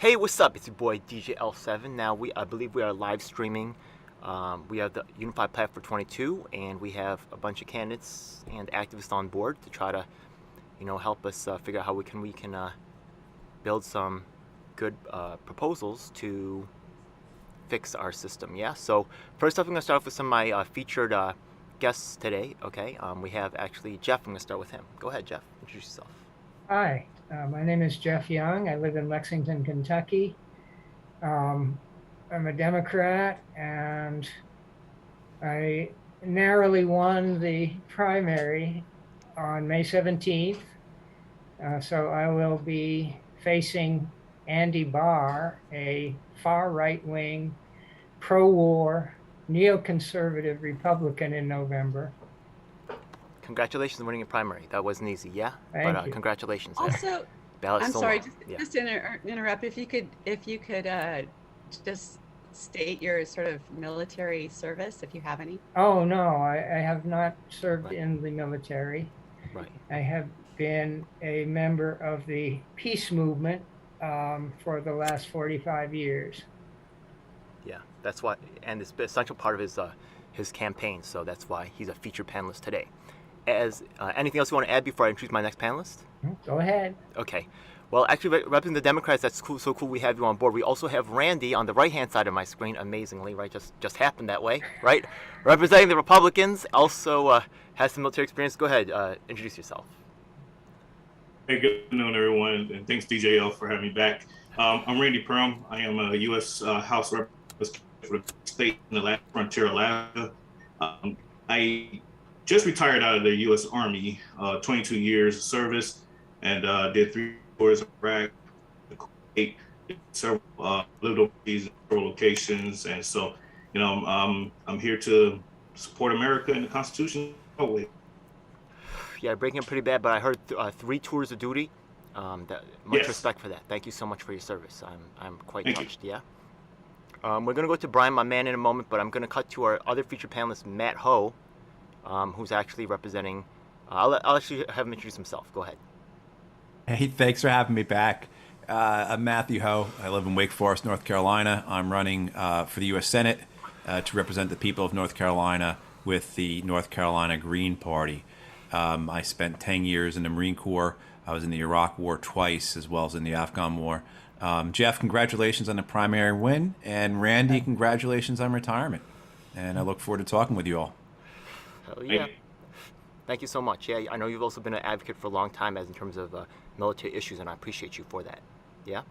Hey, what's up? It's your boy DJ L7. Now I believe we are live streaming. We have the Unified Platform for 22, and we have a bunch of candidates and activists on board to try to, help us figure out how we can build some good proposals to fix our system. Yeah. So first up, I'm gonna start off with some of my featured guests today. Okay. We have actually Jeff. I'm gonna start with him. Go ahead, Jeff. Introduce yourself. Hi, my name is Jeff Young. I live in Lexington, Kentucky. Um, I'm a Democrat, and I narrowly won the primary on May 17th. So I will be facing Andy Barr, a far right-wing, pro-war, neoconservative Republican in November. Congratulations on winning your primary. That wasn't easy, yeah? Thank you. Congratulations. Also, Ballot's I'm still sorry, long. Yeah. just to interrupt. If you could just state your sort of military service, if you have any. Oh, no, I have not served Right. in the military. Right. I have been a member of the peace movement for the last 45 years. Yeah. That's why, and it's an essential part of his campaign. So that's why he's a featured panelist today. As anything else you want to add before I introduce my next panelist? Go ahead. Okay. Well, actually, representing the Democrats, that's cool. So cool we have you on board. We also have Randy on the right-hand side of my screen, amazingly, right? Just happened that way, right? Representing the Republicans, also has some military experience. Go ahead, introduce yourself. Hey, good afternoon, everyone, and thanks, DJL, for having me back. I'm Randy Perham. I am a U.S. House Representative for the state in the frontier, Alaska. I just retired out of the U.S. Army, 22 years of service, and did 3 tours of Iraq, Kuwait, several lived overseas in several locations, and so I'm here to support America and the Constitution. Always. Yeah, breaking it pretty bad, but I heard 3 tours of duty. Much Yes. respect for that. Thank you so much for your service. I'm quite Thank you. touched. Yeah. We're gonna go to Brian, my man, in a moment, but I'm gonna cut to our other featured panelist, Matt Ho, who's actually representing. I'll actually have him introduce himself. Go ahead. Hey, thanks for having me back. I'm Matthew Ho. I live in Wake Forest, North Carolina. I'm running for the U.S. Senate to represent the people of North Carolina with the North Carolina Green Party. I spent 10 years in the Marine Corps. I was in the Iraq War twice, as well as in the Afghan War. Jeff, congratulations on the primary win. And Randy, congratulations on retirement. And I look forward to talking with you all. Hell yeah. Thank you so much. Yeah, I know you've also been an advocate for a long time as in terms of military issues, and I appreciate you for that. Yeah.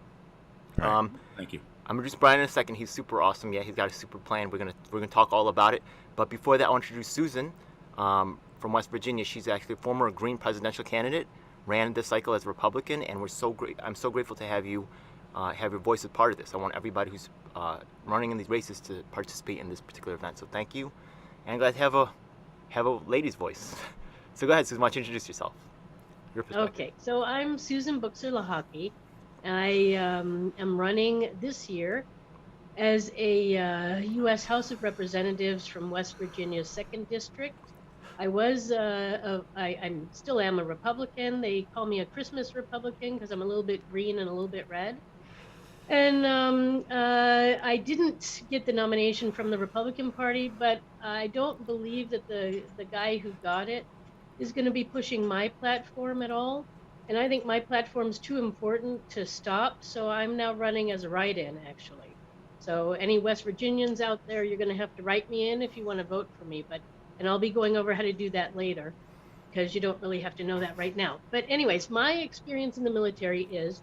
Right. Thank you. I'm gonna introduce Brian in a second. He's super awesome. Yeah, he's got a super plan. We're gonna talk all about it. But before that, I want to introduce Susan from West Virginia. She's actually a former Green presidential candidate, ran this cycle as a Republican, and I'm so grateful to have you have your voice as part of this. I want everybody who's running in these races to participate in this particular event. So thank you, and I'm glad to have a lady's voice. So go ahead, Susan. Why don't you introduce yourself? Your perspective. Okay, so I'm Susan Buxer-Lahaki. I am running this year as a U.S. House of Representatives from West Virginia's 2nd District. I still am a Republican. They call me a Christmas Republican because I'm a little bit green and a little bit red. And I didn't get the nomination from the Republican Party, but I don't believe that the guy who got it is going to be pushing my platform at all. And I think my platform's too important to stop, so I'm now running as a write-in, actually. So any West Virginians out there, you're going to have to write me in if you want to vote for me. And I'll be going over how to do that later, because you don't really have to know that right now. But anyways, my experience in the military is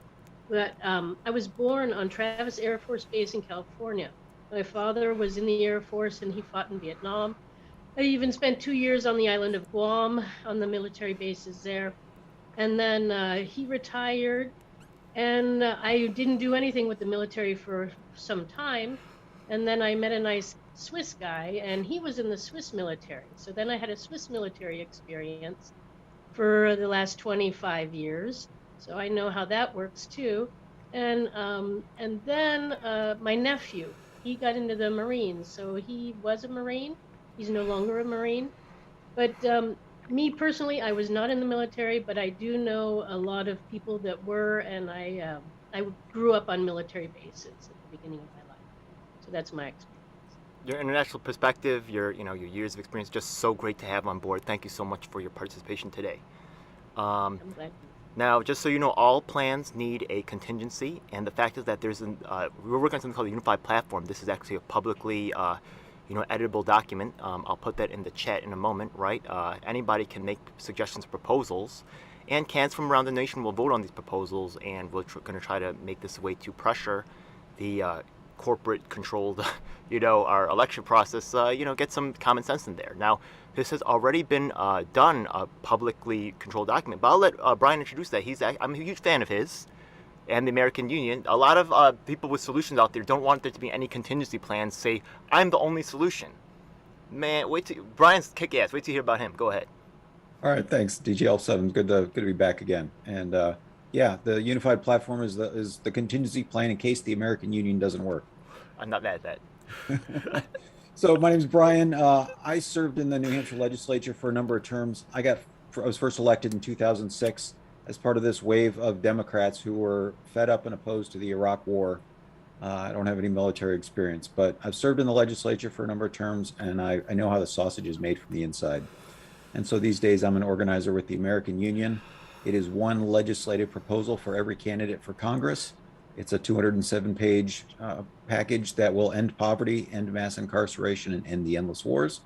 that I was born on Travis Air Force Base in California. My father was in the Air Force and he fought in Vietnam. I even spent 2 years on the island of Guam on the military bases there. And then he retired, and I didn't do anything with the military for some time. And then I met a nice Swiss guy, and he was in the Swiss military. So then I had a Swiss military experience for the last 25 years. So I know how that works too. And then my nephew, he got into the Marines. So he was a Marine. He's no longer a Marine. But me personally, I was not in the military, but I do know a lot of people that were, and I I grew up on military bases at the beginning of my life, so that's my experience. Your international perspective, your years of experience, just so great to have on board. Thank you so much for your participation today. I'm glad. Now, just so you know, all plans need a contingency, and the fact is that we're working on something called the Unified Platform. This is actually a publicly, editable document. I'll put that in the chat in a moment, right? Anybody can make suggestions, proposals, and candidates from around the nation will vote on these proposals, and we're going to try to make this a way to pressure the corporate-controlled, our election process. Get some common sense in there. Now, this has already been done, a publicly controlled document. But I'll let Brian introduce that. I'm a huge fan of his and the American Union. A lot of people with solutions out there don't want there to be any contingency plans. Say, I'm the only solution. Man, Brian's kick ass. Wait till you hear about him. Go ahead. All right, thanks, DGL7. Good to be back again. And yeah, the unified platform is the contingency plan in case the American Union doesn't work. I'm not mad at that. So my name is Brian. I served in the New Hampshire legislature for a number of terms. I was first elected in 2006 as part of this wave of Democrats who were fed up and opposed to the Iraq War. I don't have any military experience, but I've served in the legislature for a number of terms, and I know how the sausage is made from the inside. And so these days I'm an organizer with the American Union. It is one legislative proposal for every candidate for Congress. It's a 207-page package that will end poverty, end mass incarceration, and end the endless wars.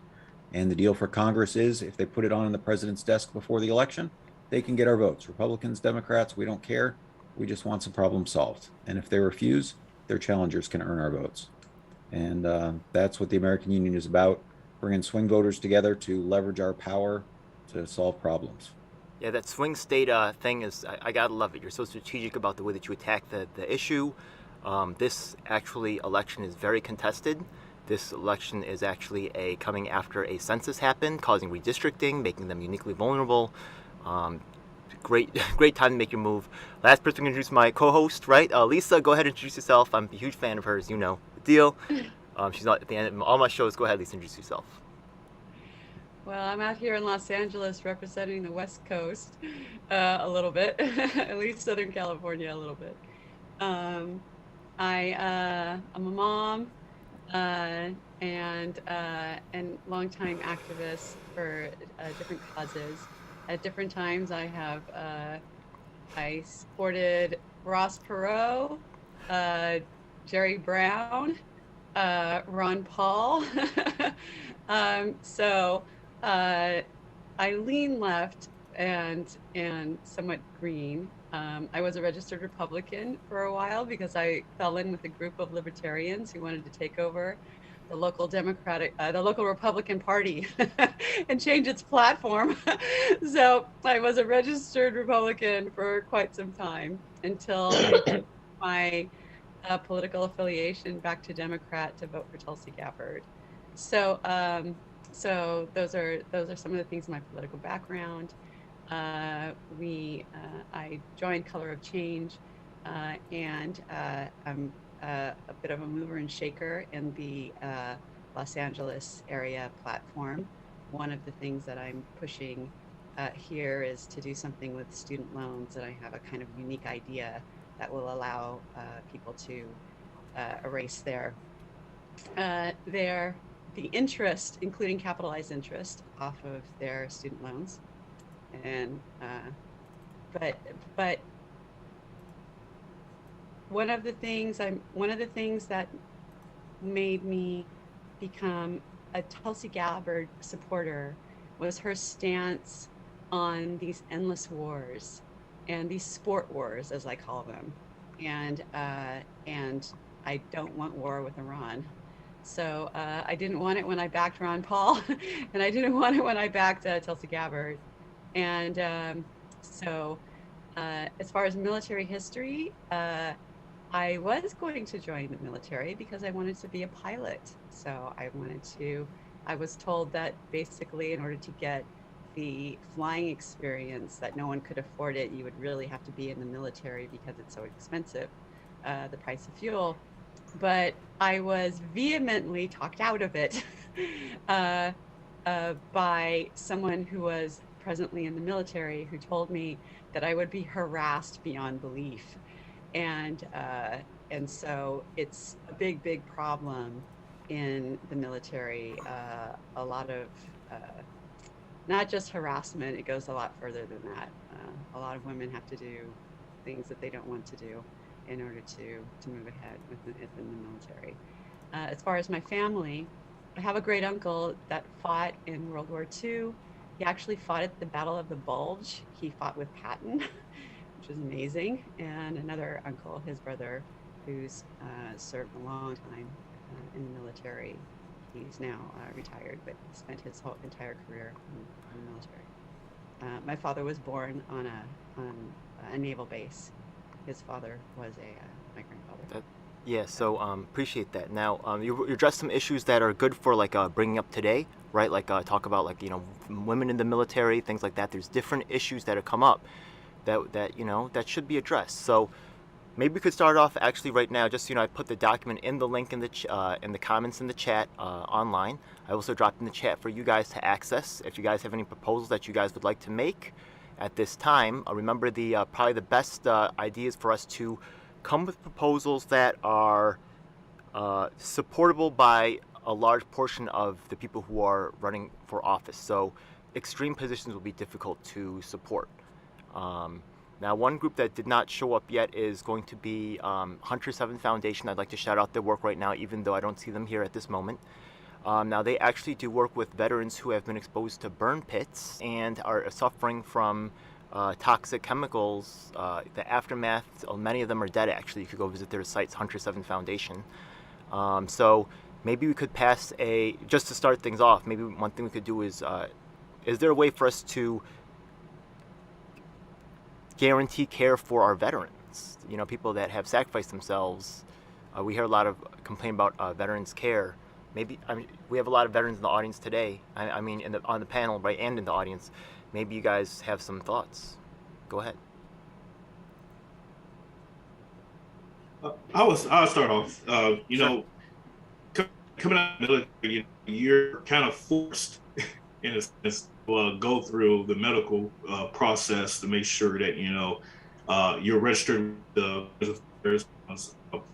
And the deal for Congress is if they put it on the president's desk before the election, they can get our votes. Republicans, Democrats, we don't care. We just want some problems solved. And if they refuse, their challengers can earn our votes. And that's what the American Union is about, bringing swing voters together to leverage our power to solve problems. Yeah, that swing state thing I gotta love it. You're so strategic about the way that you attack the issue. This actually election is very contested. This election is actually coming after a census happened, causing redistricting, making them uniquely vulnerable. Great time to make your move. Last person to introduce my co-host, right? Lisa, go ahead and introduce yourself. I'm a huge fan of hers, you know the deal. She's not at the end of all my shows. Go ahead, Lisa, introduce yourself. Well, I'm out here in Los Angeles representing the West Coast a little bit, at least Southern California a little bit. I'm a mom and longtime activist for different causes. At different times, I supported Ross Perot, Jerry Brown, Ron Paul. I lean left and somewhat green. I was a registered Republican for a while because I fell in with a group of libertarians who wanted to take over the local Republican Party and change its platform. So I was a registered Republican for quite some time until I took my political affiliation back to Democrat to vote for Tulsi Gabbard. So those are some of the things in my political background. I joined Color of Change, and I'm a bit of a mover and shaker in the Los Angeles area platform. One of the things that I'm pushing here is to do something with student loans, and I have a kind of unique idea that will allow people to erase the interest, including capitalized interest, off of their student loans. And but one of the things that made me become a Tulsi Gabbard supporter was her stance on these endless wars and these sport wars, as I call them. And I don't want war with Iran. So I didn't want it when I backed Ron Paul, and I didn't want it when I backed Tulsi Gabbard. And as far as military history, I was going to join the military because I wanted to be a pilot. So I was told that basically in order to get the flying experience, that no one could afford it, you would really have to be in the military because it's so expensive, the price of fuel. But I was vehemently talked out of it by someone who was presently in the military, who told me that I would be harassed beyond belief. and and so it's a big problem in the military. A lot of not just harassment; it goes a lot further than that. A lot of women have to do things that they don't want to do in order to move ahead within the military. As far as my family, I have a great uncle that fought in World War II. He actually fought at the Battle of the Bulge. He fought with Patton, which was amazing. And another uncle, his brother, who's served a long time in the military. He's now retired, but spent his whole entire career in the military. My father was born on a naval base. His father was my grandfather. Yeah, so appreciate that. Now, you addressed some issues that are good for like bringing up today, right? Like talk about like women in the military, things like that. There's different issues that have come up that that should be addressed. So maybe we could start off actually right now. Just I put the document in the link in the comments in the chat online. I also dropped in the chat for you guys to access. If you guys have any proposals that you guys would like to make at this time, remember the probably the best ideas for us to come with proposals that are supportable by a large portion of the people who are running for office. So extreme positions will be difficult to support. Now, one group that did not show up yet is going to be Hunter 7 Foundation. I'd like to shout out their work right now, even though I don't see them here at this moment. Now, they actually do work with veterans who have been exposed to burn pits and are suffering from toxic chemicals. The aftermath, many of them are dead actually. You could go visit their sites, Hunter 7 Foundation. So maybe we could pass just to start things off, maybe one thing we could do is there a way for us to guarantee care for our veterans? People that have sacrificed themselves. We hear a lot of complaint about veterans care. Maybe we have a lot of veterans in the audience today. I mean, on the panel, right, and in the audience. Maybe you guys have some thoughts. Go ahead. I'll start off. Sure. Coming out of the military, you're kind of forced, in a sense, to go through the medical process to make sure that you're registered with the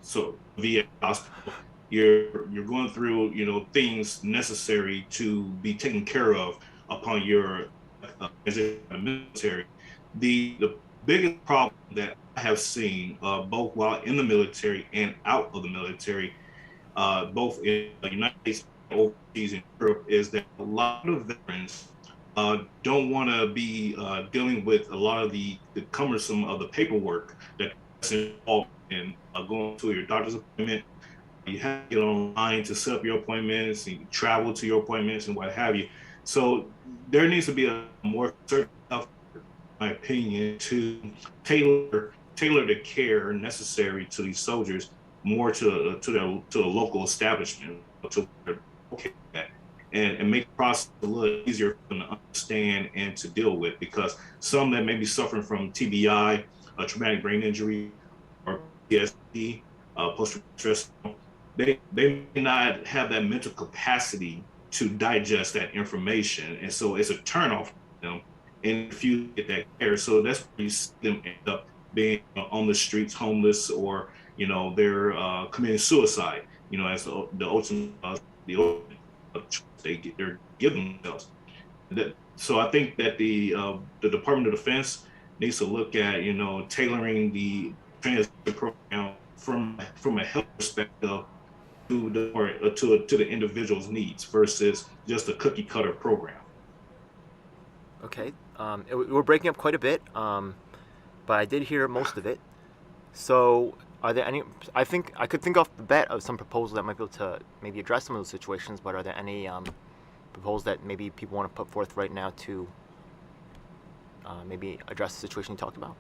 so VA hospital. You're going through things necessary to be taken care of upon your in the military. The biggest problem that I have seen both while in the military and out of the military, both in the United States and overseas in Europe, is that a lot of veterans don't want to be dealing with a lot of the cumbersome of the paperwork that's involved in going to your doctor's appointment. You have to get online to set up your appointments and travel to your appointments and what have you. So there needs to be a more certain effort, in my opinion, to tailor the care necessary to these soldiers more to the local establishment, to where they're at, and make the process a little easier for them to understand and to deal with. Because some that may be suffering from TBI, traumatic brain injury, or PTSD, post-traumatic stress, they may not have that mental capacity to digest that information, and so it's a turnoff for them. And if you get that care, so that's where you see them end up being on the streets, homeless, or they're committing suicide. As the ultimate they're giving themselves. So I think that the Department of Defense needs to look at tailoring the transition program from a health perspective to the individual's needs versus just a cookie cutter program. Okay, we're breaking up quite a bit, but I did hear most of it. So are there any, I think I could think off the bat of some proposals that might be able to maybe address some of those situations, but are there any proposals that maybe people want to put forth right now to maybe address the situation you talked about?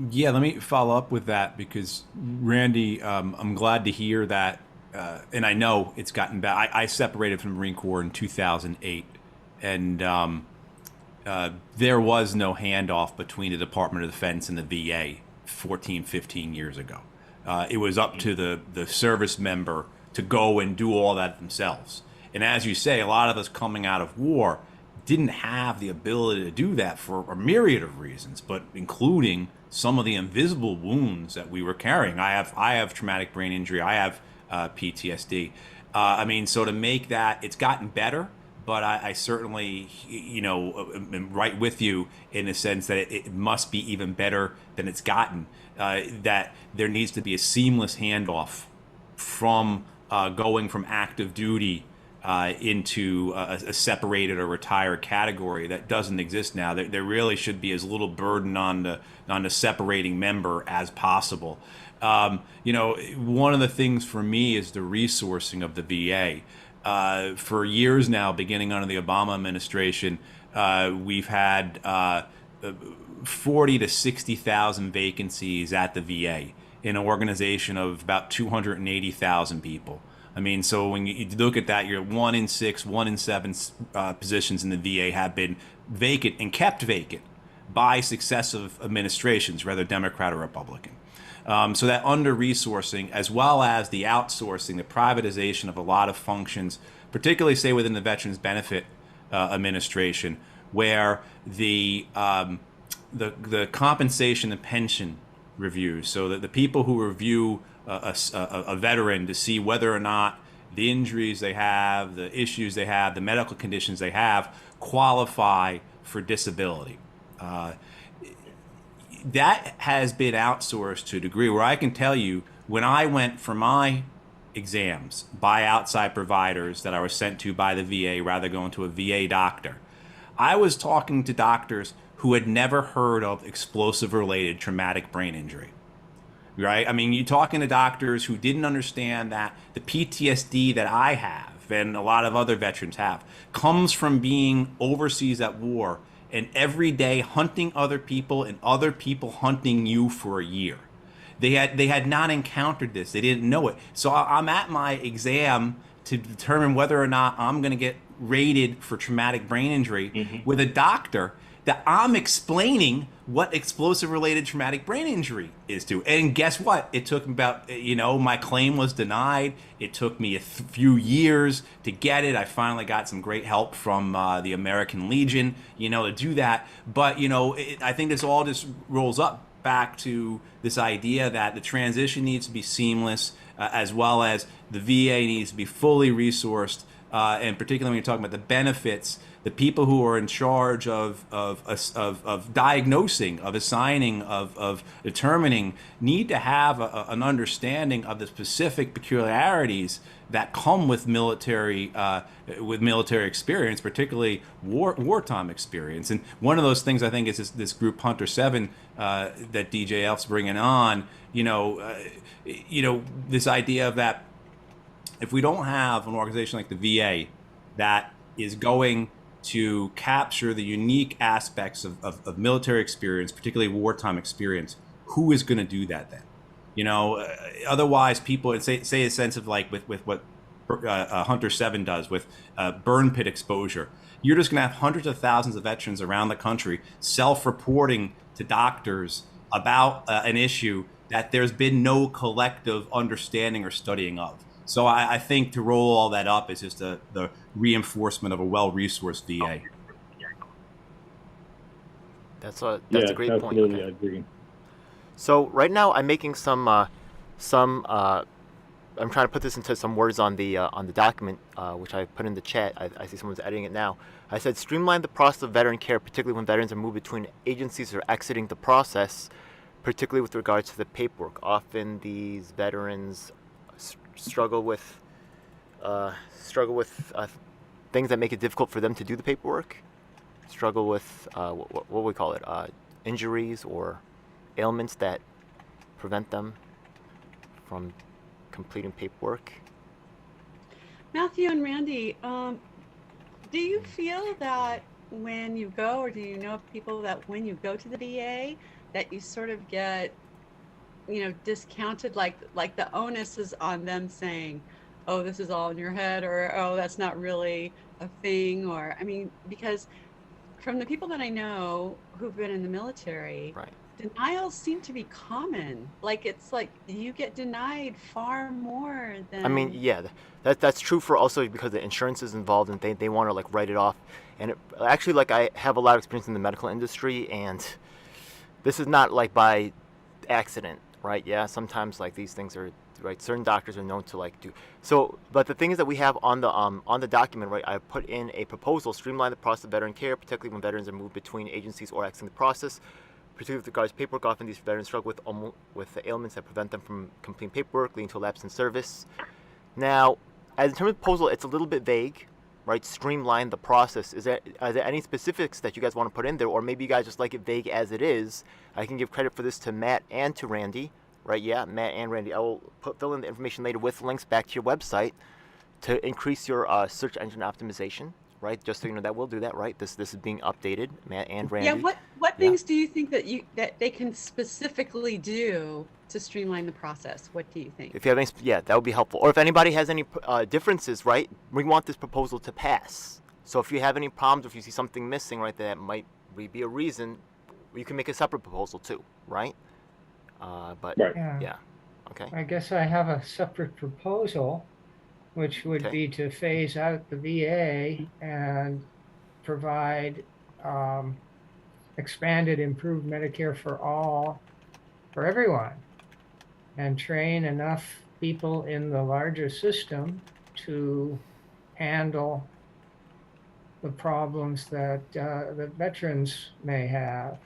Yeah, let me follow up with that because, Randy, I'm glad to hear that, and I know it's gotten bad. I separated from the Marine Corps in 2008, and there was no handoff between the Department of Defense and the VA 14, 15 years ago. It was up to the service member to go and do all that themselves. And as you say, a lot of us coming out of war didn't have the ability to do that for a myriad of reasons, but including some of the invisible wounds that we were carrying. I have traumatic brain injury. I have PTSD. I mean, so to make that, it's gotten better, but I certainly, am right with you in the sense that it must be even better than it's gotten. That there needs to be a seamless handoff from going from active duty into a separated or retired category that doesn't exist now. There really should be as little burden on the separating member as possible. One of the things for me is the resourcing of the VA. For years now, beginning under the Obama administration, we've had 40 to 60,000 vacancies at the VA in an organization of about 280,000 people. I mean, so when you look at that, you're 1 in 6, 1 in 7 positions in the VA have been vacant and kept vacant by successive administrations, whether Democrat or Republican. So that under-resourcing, as well as the outsourcing, the privatization of a lot of functions, particularly, say, within the Veterans Benefit Administration, where the compensation and pension reviews, so that the people who review a veteran to see whether or not the injuries they have, the issues they have, the medical conditions they have qualify for disability. That has been outsourced to a degree where I can tell you, when I went for my exams by outside providers that I was sent to by the VA rather than going to a VA doctor, I was talking to doctors who had never heard of explosive-related traumatic brain injury. Right? I mean, you're talking to doctors who didn't understand that the PTSD that I have and a lot of other veterans have comes from being overseas at war and every day hunting other people and other people hunting you for a year. They had not encountered this. They didn't know it. So I'm at my exam to determine whether or not I'm going to get rated for traumatic brain injury with a doctor that I'm explaining what explosive-related traumatic brain injury is to. And guess what? It took about, my claim was denied. It took me a few years to get it. I finally got some great help from the American Legion, to do that. But, I think this all just rolls up back to this idea that the transition needs to be seamless, as well as the VA needs to be fully resourced, and particularly when you're talking about the benefits, the people who are in charge of diagnosing, of assigning, of determining, need to have an understanding of the specific peculiarities that come with military experience, particularly wartime experience. And one of those things I think is this group Hunter 7 that DJ Elf's bringing on. This idea of that if we don't have an organization like the VA that is going to capture the unique aspects of military experience, particularly wartime experience, who is going to do that then? Otherwise people say a sense of like with what Hunter 7 does with burn pit exposure. You're just going to have hundreds of thousands of veterans around the country self-reporting to doctors about an issue that there's been no collective understanding or studying of. So I think to roll all that up is just the reinforcement of a well-resourced VA. That's a great point. Absolutely, Okay. I agree. So right now I'm making I'm trying to put this into some words on the document, which I put in the chat. I see someone's editing it now. I said, streamline the process of veteran care, particularly when veterans are moved between agencies or exiting the process, particularly with regards to the paperwork. Often these veterans struggle with things that make it difficult for them to do the paperwork. Struggle with what we call it, injuries or ailments that prevent them from completing paperwork. Matthew and Randy, do you feel that when you go, or do you know of people that when you go to the VA, that you sort of get, discounted, like the onus is on them saying, oh, this is all in your head, or oh, that's not really a thing, or because from the people that I know who've been in the military, Right. denials seem to be common. Like it's like you get denied far more than. I mean, yeah, that's true for also because the insurance is involved and they want to like write it off. And actually, like I have a lot of experience in the medical industry, and this is not like by accident, right? Yeah, sometimes like these things are right. Certain doctors are known to like do so. But the thing is that we have on the document, right? I put in a proposal: streamline the process of veteran care, particularly when veterans are moved between agencies or exiting the process. Particularly with regards to paperwork, often these veterans struggle with the ailments that prevent them from completing paperwork, leading to a lapse in service. Now, as in terms of proposal, it's a little bit vague, right? Streamline the process. Are there any specifics that you guys want to put in there, or maybe you guys just like it vague as it is? I can give credit for this to Matt and to Randy, right? Yeah, Matt and Randy. I will fill in the information later with links back to your website to increase your search engine optimization, right? Just so you know that we'll do that, right? This is being updated, Matt and Randy. Yeah, what things do you think that they can specifically do to streamline the process? What do you think? If you have any, yeah, that would be helpful. Or if anybody has any differences, right? We want this proposal to pass. So if you have any problems, if you see something missing, right, that might be a reason, you can make a separate proposal too, right? But Right. yeah, okay. I guess I have a separate proposal, which would Okay. be to phase out the VA and provide expanded, improved Medicare for all, for everyone, and train enough people in the larger system to handle the problems that the veterans may have.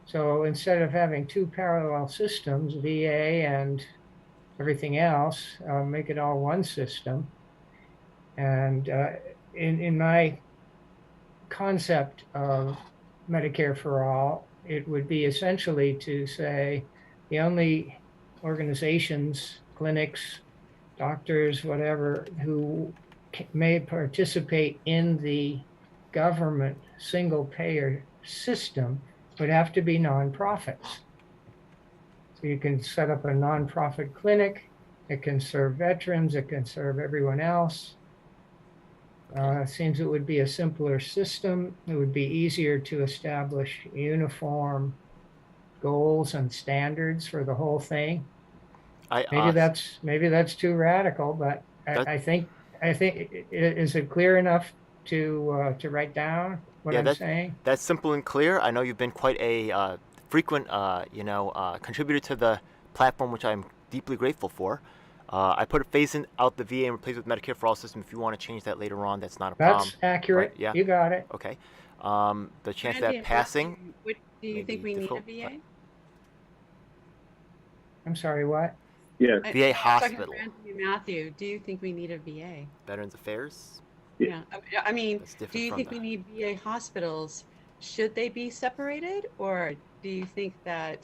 So instead of having two parallel systems, VA and everything else, make it all one system. And in my concept of Medicare for all, it would be essentially to say the only organizations, clinics, doctors, whatever, who may participate in the government single payer system would have to be nonprofits. So you can set up a nonprofit clinic. It can serve veterans. It can serve everyone else. It seems it would be a simpler system. It would be easier to establish uniform goals and standards for the whole thing. Maybe that's too radical, but I think is it clear enough to write down what I'm saying? That's simple and clear. I know you've been quite a frequent contributor to the platform, which I'm deeply grateful for. I put a phasing out the VA and replace it with Medicare for all system. If you want to change that later on, that's not a problem. That's accurate. Right? Yeah. You got it. Okay. The chance that passing. What do you think we need a VA? I'm sorry, what? Yeah. VA hospital. Matthew, do you think we need a VA? Veterans Affairs. Yeah. I mean, do you think we need VA hospitals? Should they be separated, or do you think that?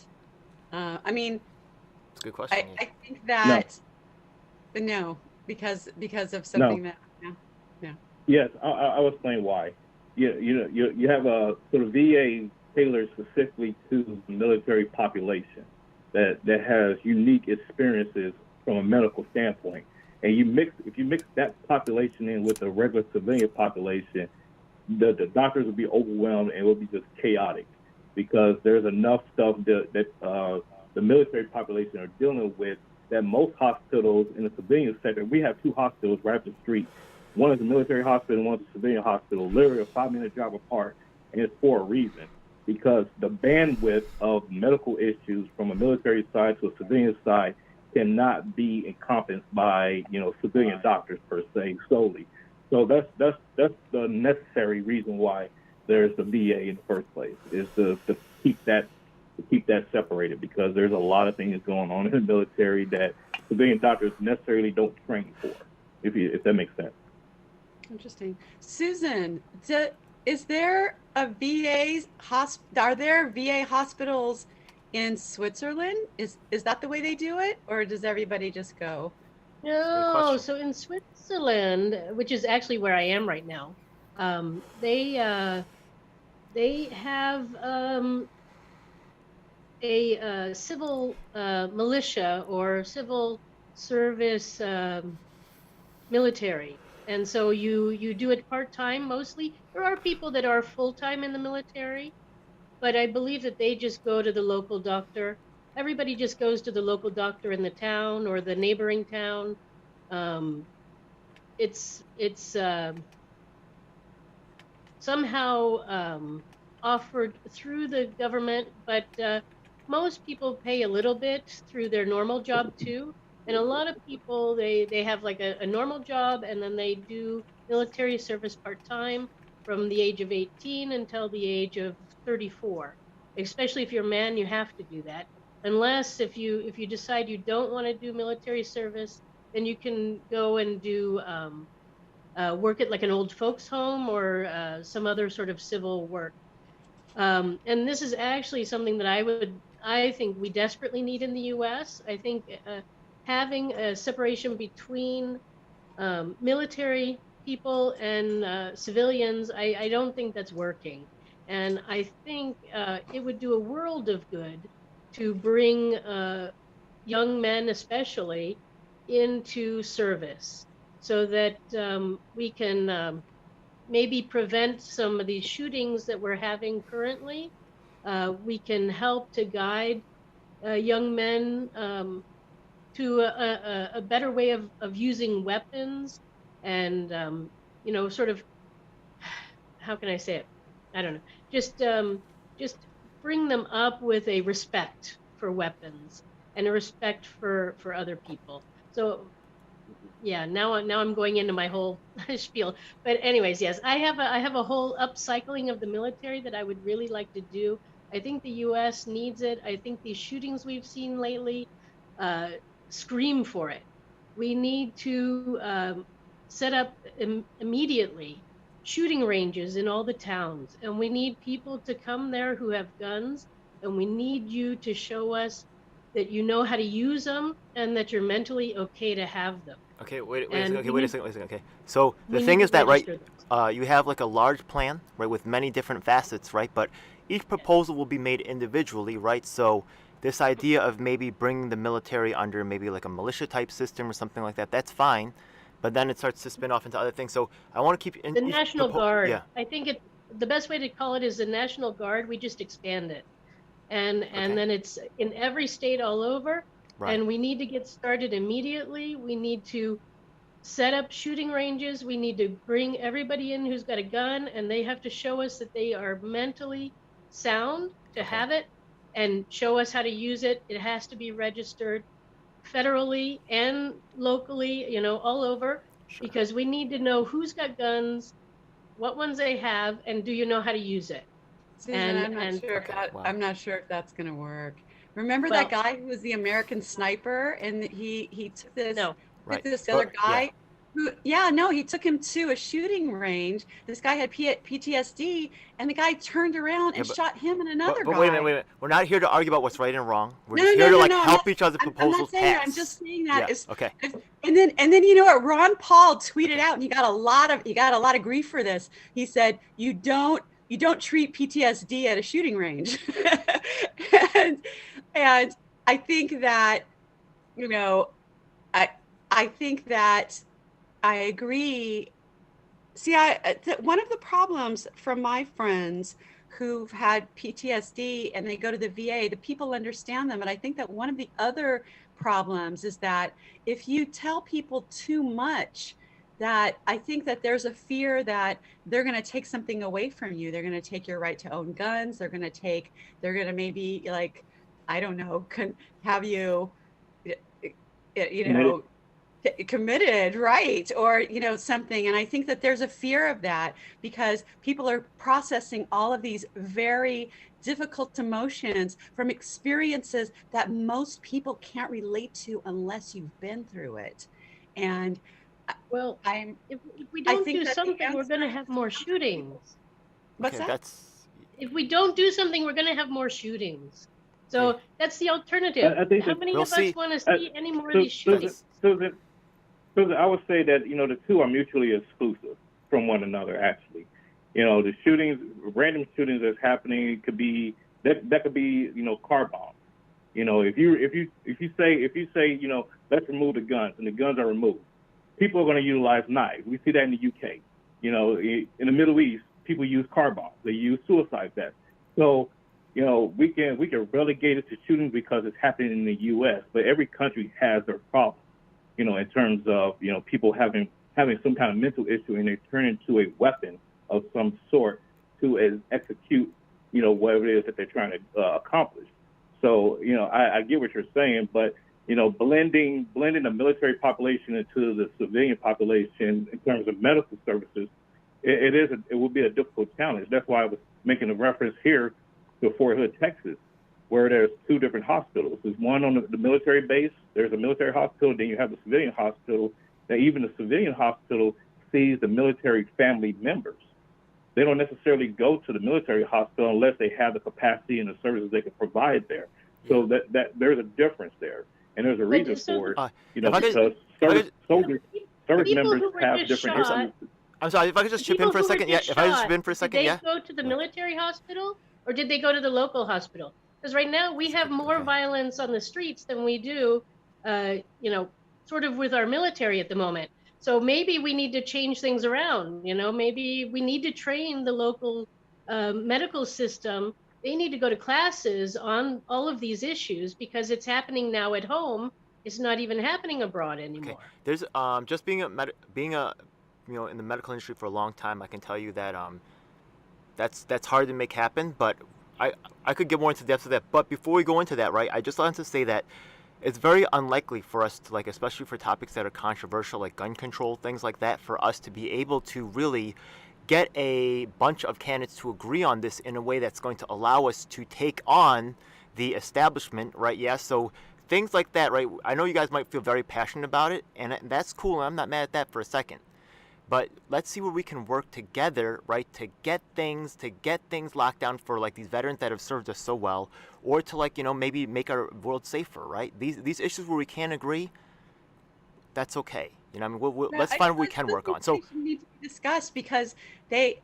I mean, it's a good question. I think that no, because of something that no. Yes, I'll explain why. You have a sort of VA tailored specifically to the military population that has unique experiences from a medical standpoint. And if you mix that population in with the regular civilian population, the doctors will be overwhelmed and it will be just chaotic because there's enough stuff that the military population are dealing with that most hospitals in the civilian sector, we have two hospitals right up the street. One is a military hospital and one is a civilian hospital, literally a 5-minute drive apart, and it's for a reason. Because the bandwidth of medical issues from a military side to a civilian side cannot be encompassed by civilian doctors per se solely. So that's the necessary reason why there's the VA in the first place, is to keep that separated, because there's a lot of things going on in the military that civilian doctors necessarily don't train for, if that makes sense. Interesting. Susan, is there a are there VA hospitals in Switzerland? Is that the way they do it, or does everybody just go? No, so in Switzerland, which is actually where I am right now, they have a civil militia or civil service military. And so you do it part-time mostly. There are people that are full-time in the military, but I believe that they just go to the local doctor. Everybody just goes to the local doctor in the town or the neighboring town. It's somehow offered through the government, but most people pay a little bit through their normal job too. And a lot of people, they have like a normal job, and then they do military service part-time from the age of 18 until the age of 34. Especially if you're a man, you have to do that. Unless if you decide you don't want to do military service, then you can go and do work at like an old folks home or some other sort of civil work. And this is actually something that I think we desperately need in the U.S. I think having a separation between military people and civilians, I don't think that's working. And I think it would do a world of good to bring young men, especially, into service so that we can maybe prevent some of these shootings that we're having currently. We can help to guide young men to a better way of using weapons and, sort of, how can I say it? I don't know. Just bring them up with a respect for weapons and a respect for other people. So yeah, now I'm going into my whole spiel. But anyways, yes, I have a whole upcycling of the military that I would really like to do. I think the U.S. needs it. I think these shootings we've seen lately scream for it. We need to set up immediately shooting ranges in all the towns, and we need people to come there who have guns, and we need you to show us that you know how to use them and that you're mentally okay to have them. Okay, wait a And second. Okay, we wait a need- second. Wait a second. Okay, so the we thing need is to that, right, register those. you have like a large plan, right, with many different facets, right? But each proposal will be made individually, right? So this idea of maybe bringing the military under maybe like a militia type system or something like that, that's fine. But then it starts to spin off into other things. So I want to keep in The each National Guard. Yeah. I think the best way to call it is the National Guard. We just expand it. And Okay. then it's in every state all over. Right. And we need to get started immediately. We need to set up shooting ranges. We need to bring everybody in who's got a gun, and they have to show us that they are mentally sound to Okay. have it and show us how to use it. It has to be registered federally and locally, all over, Sure. because we need to know who's got guns, what ones they have, and do you know how to use it? Susan, And- Okay, wow. I'm not sure if that's going to work. Remember Well- that guy who was the American sniper, and he took this No. Right. this Well, other guy who, he took him to a shooting range. This guy had PTSD, and the guy turned around and but- shot him and another But guy. wait a minute. We're not here to argue about what's right and wrong. We're No, just no, here to no, like no, I'm help not- each other's I'm proposals not saying that. pass. I'm just saying that. Yeah. Okay. And then you know what? Ron Paul tweeted out, and he got a lot of grief for this. He said, "You don't treat PTSD at a shooting range," and I think that, I think that I agree. See, one of the problems from my friends who've had PTSD and they go to the VA, the people understand them. And I think that one of the other problems is that if you tell people too much, that I think that there's a fear that they're going to take something away from you. They're going to take your right to own guns. They're going to maybe, like, I don't know, have you, committed, right? Or, something. And I think that there's a fear of that because people are processing all of these very difficult emotions from experiences that most people can't relate to unless you've been through it. And Well, I'm, if we don't think do that the something, we're going to answer have more shootings. what's Okay, that? that's If we don't do something, we're going to have more shootings. So that's the alternative. I think How that- many We'll of see. us want to see any more of So- these shootings? Susan, I would say that, the two are mutually exclusive from one another, actually. The shootings, random shootings that's happening could be, that could be, car bombs. If you say, let's remove the guns, and the guns are removed, people are going to utilize knives. We see that in the UK. In the Middle East, people use car bombs. They use suicide vests. So, we can relegate it to shootings because it's happening in the U.S., but every country has their problems, in terms of, people having some kind of mental issue and they turn into a weapon of some sort to execute whatever it is that they're trying to accomplish. So, I get what you're saying, but, blending the military population into the civilian population in terms of medical services, it will be a difficult challenge. That's why I was making a reference here to Fort Hood, Texas, where there's two different hospitals. There's one on the military base. There's a military hospital. Then you have the civilian hospital. Now, even the civilian hospital sees the military family members. They don't necessarily go to the military hospital unless they have the capacity and the services they can provide there. So that there's a difference there, and there's a reason for it. Because service members have different issues. I'm sorry, if I could just chip in for a second. Yeah, if I just chip in for a second, did they go to the military hospital or did they go to the local hospital? Because right now we have more violence on the streets than we do, sort of with our military at the moment. So maybe we need to change things around. Maybe we need to train the local medical system. They need to go to classes on all of these issues because it's happening now at home. It's not even happening abroad anymore. Okay. There's just being in the medical industry for a long time, I can tell you that that's hard to make happen. But I could get more into the depths of that. But before we go into that, right, I just wanted to say that it's very unlikely for us to, especially for topics that are controversial, like gun control, things like that, for us to be able to really get a bunch of candidates to agree on this in a way that's going to allow us to take on the establishment, right? Yeah, so things like that, right? I know you guys might feel very passionate about it, and that's cool, and I'm not mad at that for a second. But let's see where we can work together, right, to get things locked down for these veterans that have served us so well, or to maybe make our world safer, right? These issues where we can't agree, that's okay. Let's find what we can work on. So need to be discussed because they,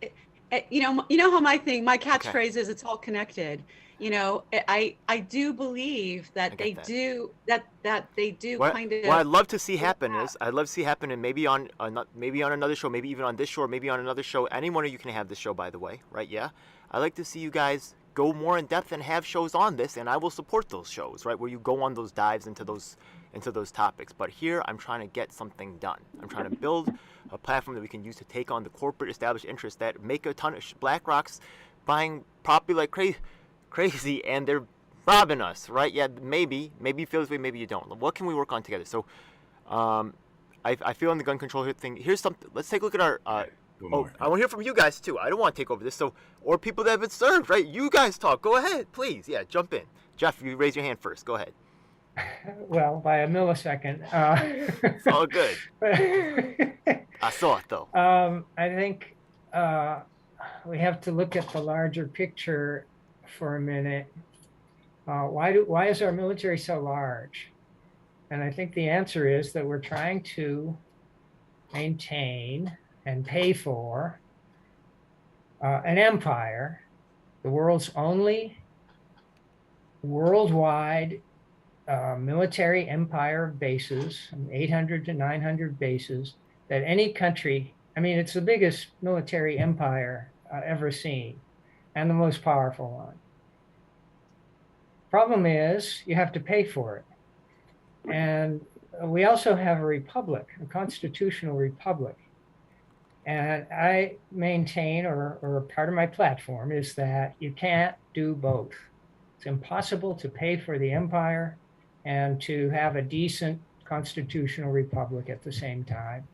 how my catchphrase is, it's all connected. I do believe that they do kind of. What I'd love to see happen and maybe on another show, maybe even on this show, or maybe on another show. Any one of you can have this show, by the way, right? Yeah, I'd like to see you guys go more in depth and have shows on this, and I will support those shows, right, where you go on those dives into those topics. But here, I'm trying to get something done. I'm trying to build a platform that we can use to take on the corporate established interests that make a ton of BlackRock's buying property like crazy, and they're robbing us, right? Yeah, maybe you feel this way, maybe you don't. What can we work on together? So, I feel on the gun control thing. Here's something. Let's take a look at our. I want to hear from you guys too. I don't want to take over this. So, or people that have been served, right? You guys talk. Go ahead, please. Yeah, jump in. Jeff, you raise your hand first. Go ahead. Well, by a millisecond. It's all good. I saw it though. I think we have to look at the larger picture for a minute. Why is our military so large? And I think the answer is that we're trying to maintain and pay for an empire, the world's only worldwide military empire bases, 800 to 900 bases, that any country, it's the biggest military empire ever seen and the most powerful one. Problem is, you have to pay for it. And we also have a republic, a constitutional republic. And I maintain, or part of my platform is that you can't do both. It's impossible to pay for the empire and to have a decent constitutional republic at the same time.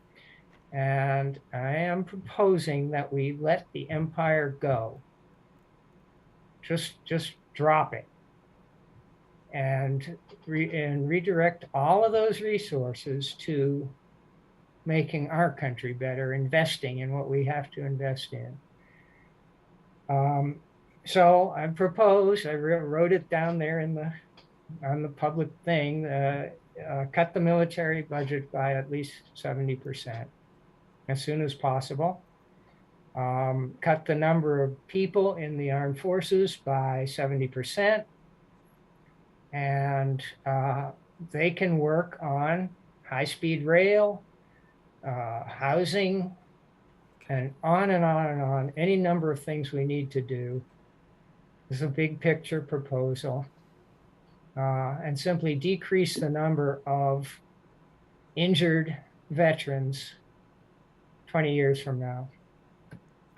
And I am proposing that we let the empire go. Just drop it. And redirect all of those resources to making our country better, investing in what we have to invest in. So I propose, I wrote it down there on the public thing, cut the military budget by at least 70% as soon as possible. Cut the number of people in the armed forces by 70%. And they can work on high-speed rail, housing, and on and on and on, any number of things we need to do. This is a big picture proposal. And simply decrease the number of injured veterans 20 years from now.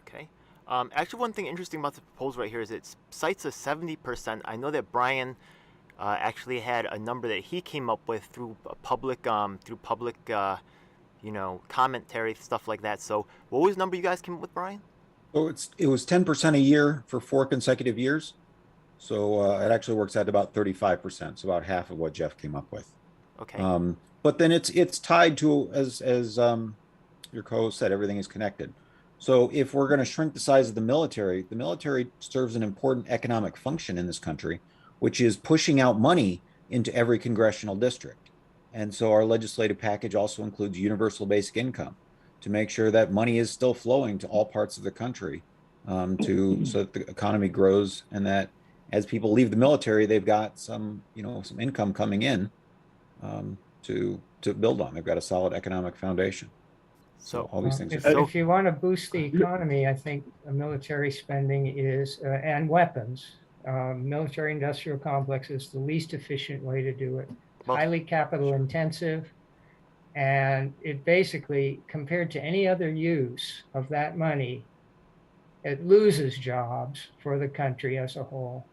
Okay. Actually, one thing interesting about the proposal right here is it cites a 70%. I know that Brian actually had a number that he came up with through public, commentary, stuff like that. So, what was the number you guys came up with, Brian? So it was 10% a year for 4 consecutive years. So it actually works out to about 35%. So about half of what Jeff came up with. Okay. But then it's tied to, as your co-host said, everything is connected. So if we're going to shrink the size of the military serves an important economic function in this country, which is pushing out money into every congressional district. And so our legislative package also includes universal basic income to make sure that money is still flowing to all parts of the country, so that the economy grows, and that as people leave the military, they've got some income coming in to build on. They've got a solid economic foundation. So all these things if you want to boost the economy, I think military spending is and weapons. Military industrial complex is the least efficient way to do it. Well, highly capital intensive, and it basically, compared to any other use of that money, it loses jobs for the country as a whole.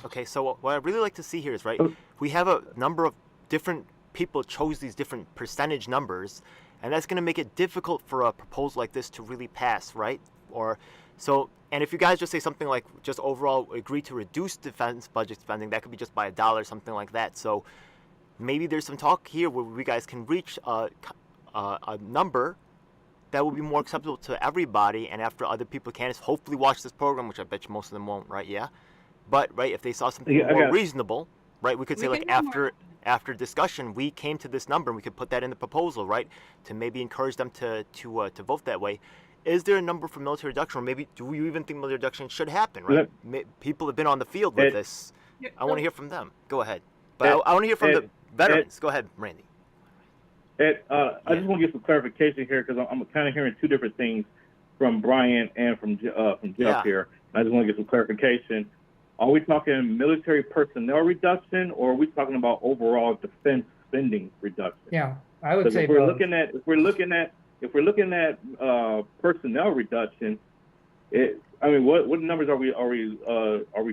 Okay, so what I'd really like to see here is, right, we have a number of different people chose these different percentage numbers, and that's going to make it difficult for a proposal like this to really pass, right? And if you guys just say something like just overall agree to reduce defense budget spending, that could be just by $1, something like that. So maybe there's some talk here where we guys can reach a number that will be more acceptable to everybody, and after other people can hopefully watch this program, which I bet you most of them won't, right? Yeah. But right, if they saw something more reasonable, right, we could say like after discussion, we came to this number, and we could put that in the proposal, right, to maybe encourage them to vote that way. Is there a number for military reduction, or maybe do you even think military reduction should happen? Right, people have been on the field with this. I want to hear from them. Go ahead, but I want to hear from the veterans. Go ahead, Randy. I just want to get some clarification here, because I'm kind of hearing two different things from Brian and from Jeff here. I just want to get some clarification. Are we talking military personnel reduction, or are we talking about overall defense spending reduction? Yeah, I would say if we're looking at personnel reduction, what numbers are we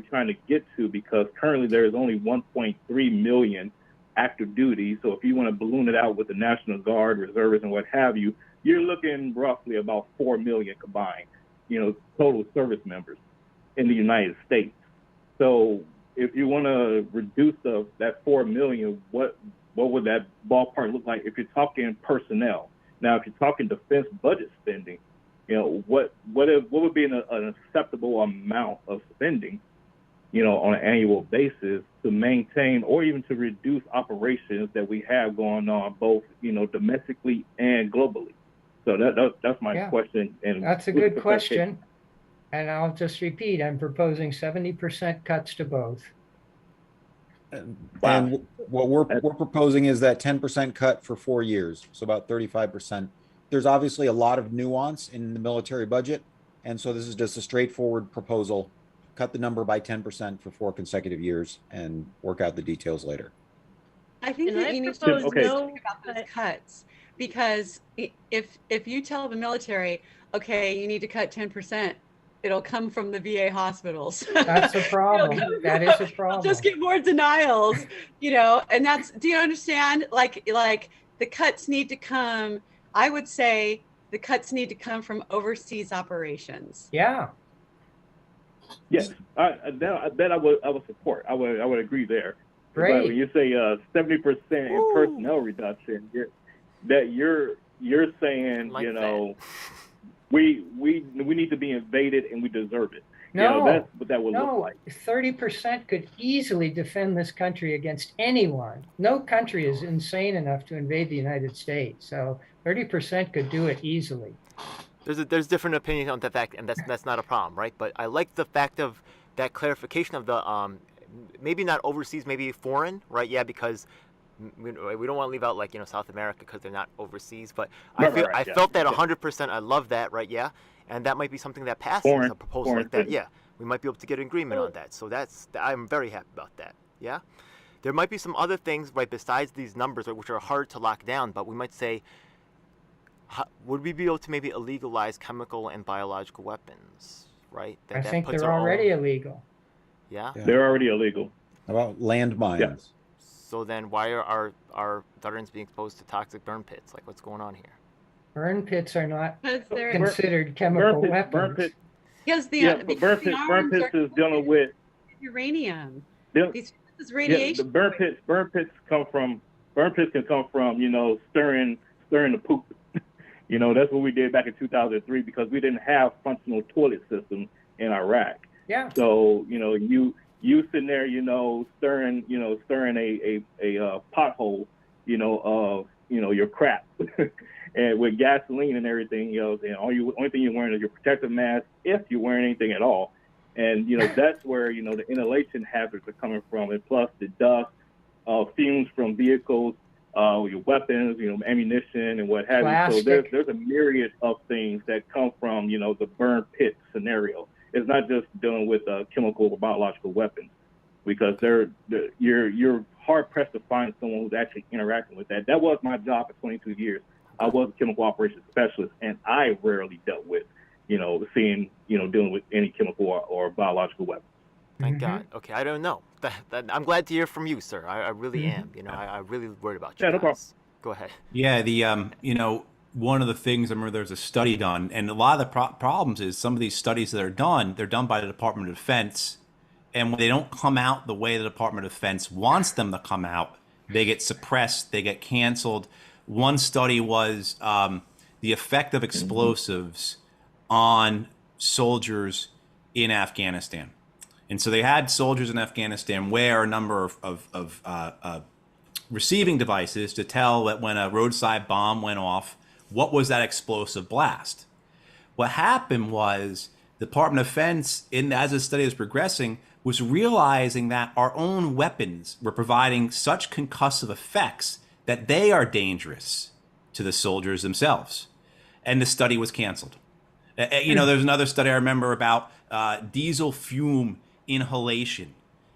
trying to get to? Because currently there is only 1.3 million active duty. So if you want to balloon it out with the National Guard, reservists, and what have you, you're looking roughly about 4 million combined, total service members in the United States. So if you want to reduce that 4 million, what would that ballpark look like if you're talking personnel? Now, if you're talking defense budget spending, what would be an acceptable amount of spending, on an annual basis to maintain or even to reduce operations that we have going on both, domestically and globally? So that's my question. And that's a good question. And I'll just repeat, I'm proposing 70% cuts to both. And what we're proposing is that 10% cut for 4 years, so about 35%. There's obviously a lot of nuance in the military budget, and so this is just a straightforward proposal. Cut the number by 10% for 4 consecutive years and work out the details later. I think that you need to think about those cuts, because if you tell the military, okay, you need to cut 10%, it'll come from the VA hospitals. That's a problem. That is a problem. Just get more denials, and do you understand? Like the cuts need to come. I would say the cuts need to come from overseas operations. Yeah. Yes, that I would support. I would agree there. Great. But when you say 70% in personnel reduction, you're saying like we need to be invaded and we deserve it. No, that's what that would look like. 30% could easily defend this country against anyone. No country is insane enough to invade the United States. So 30% could do it easily. There's different opinions on that fact, and that's not a problem, right? But I like the fact of that clarification of the maybe not overseas, maybe foreign, right? Yeah, because we don't want to leave out South America because they're not overseas. But I felt that 100%. I love that, right? Yeah, and that might be something that passes a proposal like that. Yeah, we might be able to get an agreement on that. So I'm very happy about that. Yeah, there might be some other things, right, besides these numbers, right, which are hard to lock down. But we might say, would we be able to maybe illegalize chemical and biological weapons? right? I That think puts they're our already own, illegal. yeah. Yeah. They're already illegal. How about landmines? So then why are our veterans being exposed to toxic burn pits? Like, what's going on here? Burn pits are not Because they're considered chemical Burn weapons. pits. because the Yeah, but because the burn arms pits are is dealing with. uranium. Them, This is yeah, the radiation. burn pits can come from, stirring the poop. That's what we did back in 2003 because we didn't have functional toilet systems in Iraq. Yeah. So, you sitting there, stirring a pothole, of, your crap and with gasoline and everything, and only thing you're wearing is your protective mask if you're wearing anything at all. And, that's where, the inhalation hazards are coming from. And plus the dust, fumes from vehicles, your weapons, ammunition and what have you. So there's a myriad of things that come from, the burn pit scenario. It's not just dealing with chemical or biological weapons, because you're hard pressed to find someone who's actually interacting with that. That was my job for 22 years. I was a chemical operations specialist, and I rarely dealt with, dealing with any chemical or biological weapons. Thank God. Okay, I don't know. I'm glad to hear from you, sir. I really am. I really worried about you Yeah, guys. no problem. Go ahead. Yeah, one of the things I remember there's a study done, and a lot of the problems is some of these studies that are done, they're done by the Department of Defense, and when they don't come out the way the Department of Defense wants them to come out, they get suppressed, they get canceled. One study was the effect of explosives on soldiers in Afghanistan. And so they had soldiers in Afghanistan wear a number of receiving devices to tell that when a roadside bomb went off, what was that explosive blast? What happened was the Department of Defense, as the study was progressing, was realizing that our own weapons were providing such concussive effects that they are dangerous to the soldiers themselves. And the study was canceled. There's another study I remember about diesel fume inhalation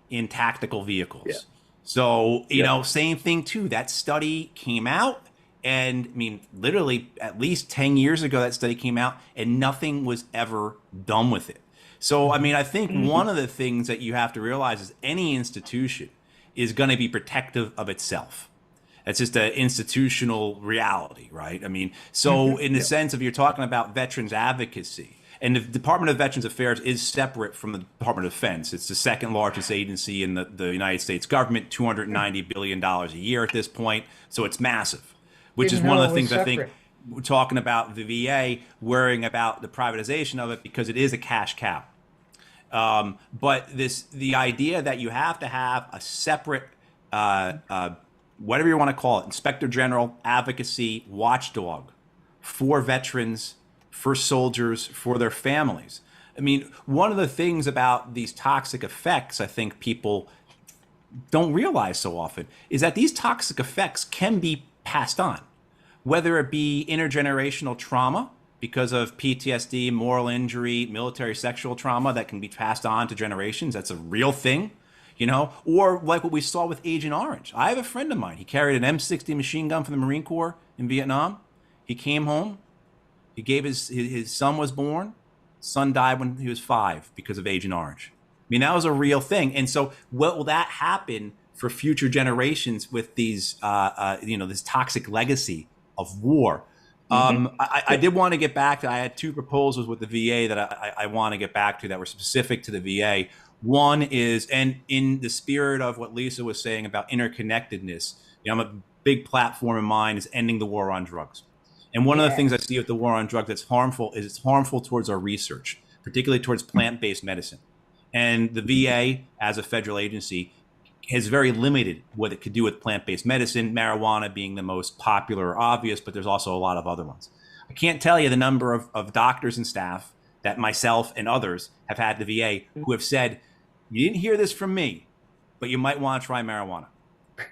in tactical vehicles. Yeah. So, same thing too. That study came out, and literally at least 10 years ago, that study came out, and nothing was ever done with it. So, I think one of the things that you have to realize is any institution is going to be protective of itself. That's just an institutional reality, right? So in the sense of you're talking about veterans advocacy, and the Department of Veterans Affairs is separate from the Department of Defense. It's the second largest agency in the United States government, $290 billion a year at this point. So it's massive, which is one of the things I think we're talking about the VA, worrying about the privatization of it because it is a cash cow. But the idea that you have to have a separate, whatever you want to call it, inspector general, advocacy, watchdog for veterans, for soldiers, for their families. One of the things about these toxic effects, I think people don't realize so often, is that these toxic effects can be passed on, whether it be intergenerational trauma because of PTSD, moral injury, military sexual trauma that can be passed on to generations. That's a real thing. Or like what we saw with Agent Orange. I have a friend of mine. He carried an M60 machine gun from the Marine Corps in Vietnam. He came home. He gave his son was born. Son died when he was 5 because of Agent Orange. That was a real thing. And so what will that happen for future generations with these, this toxic legacy of war? I did want to get back to, I had 2 proposals with the VA that I want to get back to that were specific to the VA. One is, and in the spirit of what Lisa was saying about interconnectedness, I'm a big platform of mine is ending the war on drugs. And one of the things I see with the war on drugs that's harmful is it's harmful towards our research, particularly towards plant-based medicine. And the VA, as a federal agency, has very limited what it could do with plant-based medicine, marijuana being the most popular or obvious, but there's also a lot of other ones. I can't tell you the number of doctors and staff that myself and others have had at the VA who have said, you didn't hear this from me, but you might want to try marijuana,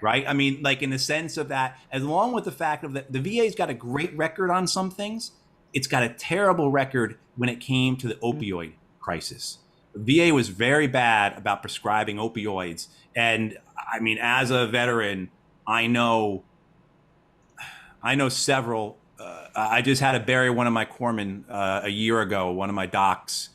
right? Like in the sense of that, along with the fact of that the VA's got a great record on some things, it's got a terrible record when it came to the opioid crisis. The VA was very bad about prescribing opioids. And as a veteran, I know several. I just had to bury one of my corpsmen a year ago, one of my docs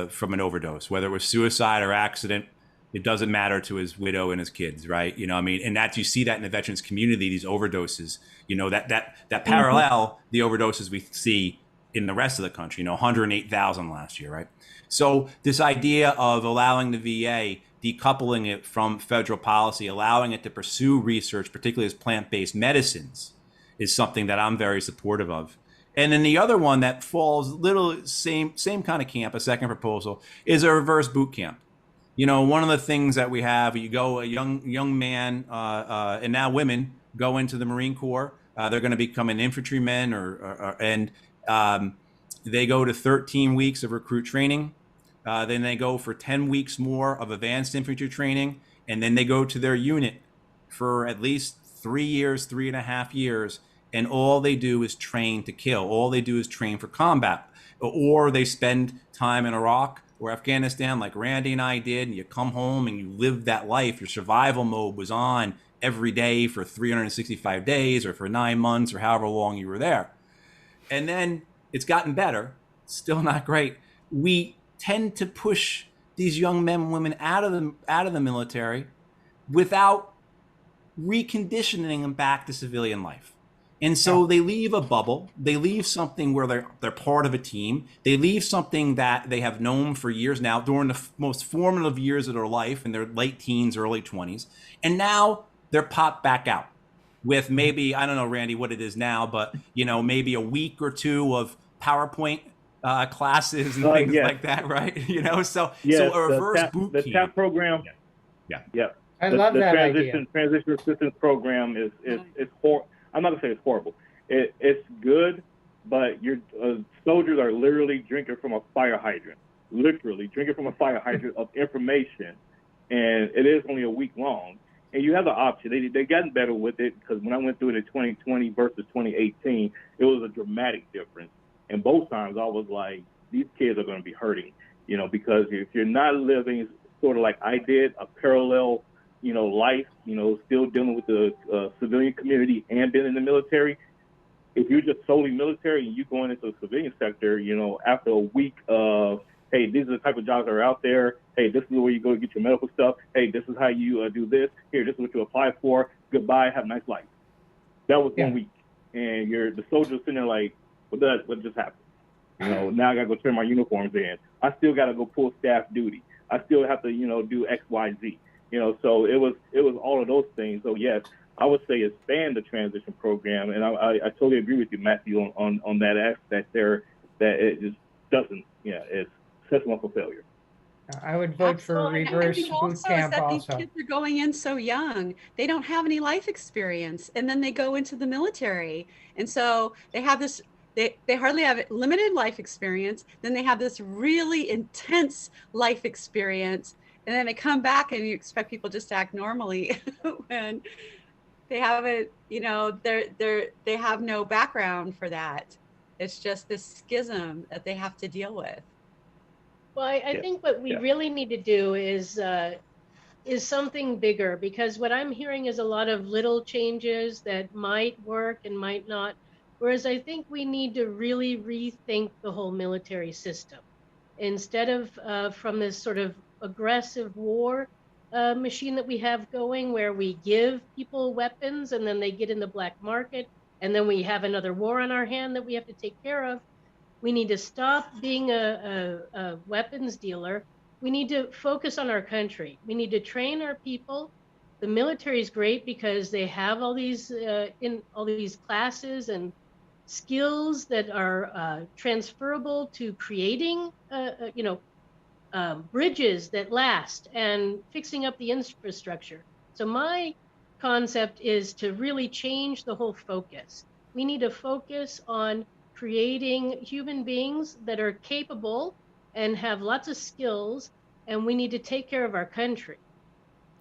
from an overdose, whether it was suicide or accident. It doesn't matter to his widow and his kids, right? You know, I mean, and that you see that in the veterans community, these overdoses, you know, that parallel the overdoses we see in the rest of the country, you know, 108,000 last year, right? So this idea of allowing the VA, decoupling it from federal policy, allowing it to pursue research, particularly as plant-based medicines, is something that I'm very supportive of. And then the other one that falls little same kind of camp, a second proposal, is a reverse boot camp. You know, one of the things that we have, you go, a young man and now women go into the Marine Corps. They're going to become an infantryman, and they go to 13 weeks of recruit training. Then they go for 10 weeks more of advanced infantry training, and then they go to their unit for at least 3 years, 3.5 years, and all they do is train to kill. All they do is train for combat, or they spend time in Iraq or Afghanistan like Randy and I did, and you come home and you live that life. Your survival mode was on every day for 365 days or for 9 months or however long you were there. And then it's gotten better, still not great. We tend to push these young men and women out of the military without reconditioning them back to civilian life. And so they leave a bubble. They leave something where they're part of a team. They leave something that they have known for years now during the most formative years of their life in their late teens, early 20s. And now they're popped back out with maybe, I don't know, Randy, what it is now, but, you know, maybe a week or two of PowerPoint classes and things like that, right? You know, so a reverse boot camp. The TAP program. Yeah. I love that idea. Transition assistance program is horrible. I'm not gonna say it's horrible. It's good, but your soldiers are literally drinking from a fire hydrant. Literally drinking from a fire hydrant of information, and it is only a week long. And you have the option. They gotten better with it, because when I went through it in 2020 versus 2018, it was a dramatic difference. And both times I was like, these kids are going to be hurting, you know, because if you're not living sort of like I did, a parallel, you know, life, you know, still dealing with the civilian community and being in the military. If you're just solely military and you going into the civilian sector, you know, after a week of, hey, these are the type of jobs that are out there. Hey, this is where you go to get your medical stuff. Hey, this is how you do this. Here, this is what you apply for. Goodbye. Have a nice life. That was 1 week. And the soldiers sitting there like, what just happened? You know, now I got to go turn my uniforms in. I still got to go pull staff duty. I still have to, you know, do X, Y, Z. You know, so it was all of those things. So yes, I would say expand the transition program, and I totally agree with you, Matthew, on that aspect there, that it just doesn't, it's sets them up for failure. I would vote for a reverse boot camp also. These kids are going in so young. They don't have any life experience, and then they go into the military. And so they have this, they hardly have limited life experience. Then they have this really intense life experience. And then they come back and you expect people just to act normally when they haven't, you know, they have no background for that. It's just this schism that they have to deal with. Well, I think what we really need to do is something bigger, because what I'm hearing is a lot of little changes that might work and might not. Whereas I think we need to really rethink the whole military system. Instead of from this sort of aggressive war machine that we have going, where we give people weapons and then they get in the black market, and then we have another war on our hand that we have to take care of. We need to stop being a weapons dealer. We need to focus on our country. We need to train our people. The military is great because they have all these classes and skills that are transferable to creating, bridges that last and fixing up the infrastructure. So my concept is to really change the whole focus. We need to focus on creating human beings that are capable and have lots of skills, and we need to take care of our country.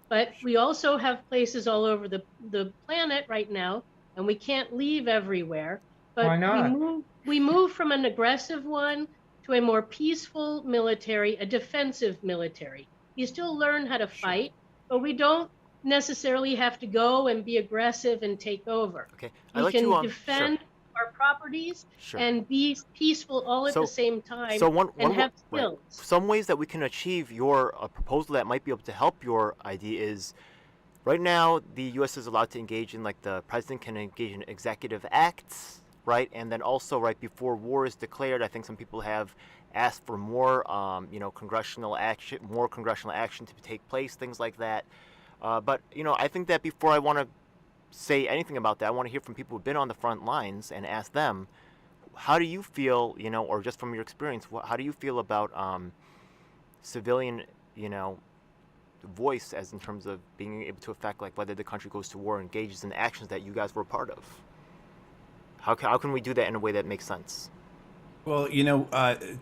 But we also have places all over the planet right now, and we can't leave everywhere. But why not? We move from an aggressive one to a more peaceful military, a defensive military. You still learn how to fight, but we don't necessarily have to go and be aggressive and take over. Okay, We can defend our properties Sure. and be peaceful all at So- the same time So one have right. skills. Some ways that we can achieve your proposal that might be able to help your idea is right now the U.S. is allowed to engage in like the president can engage in executive acts, right? And then also right before war is declared, I think some people have asked for more, congressional action, to take place, things like that. But I think that before I want to say anything about that, I want to hear from people who've been on the front lines and ask them, how do you feel, or just from your experience, how do you feel about civilian, voice as in terms of being able to affect like whether the country goes to war or engages in actions that you guys were a part of? How can we do that in a way that makes sense? Well,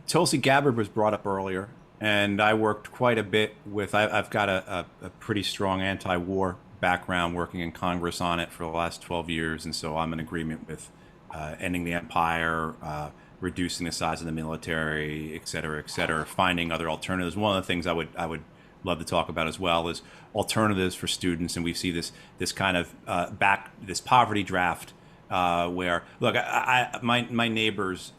Tulsi Gabbard was brought up earlier, and I worked quite a bit with, I've got a pretty strong anti-war background working in Congress on it for the last 12 years, and so I'm in agreement with ending the empire, reducing the size of the military, et cetera, finding other alternatives. One of the things I would love to talk about as well is alternatives for students, and we see this kind of this poverty draft where, look, my neighbors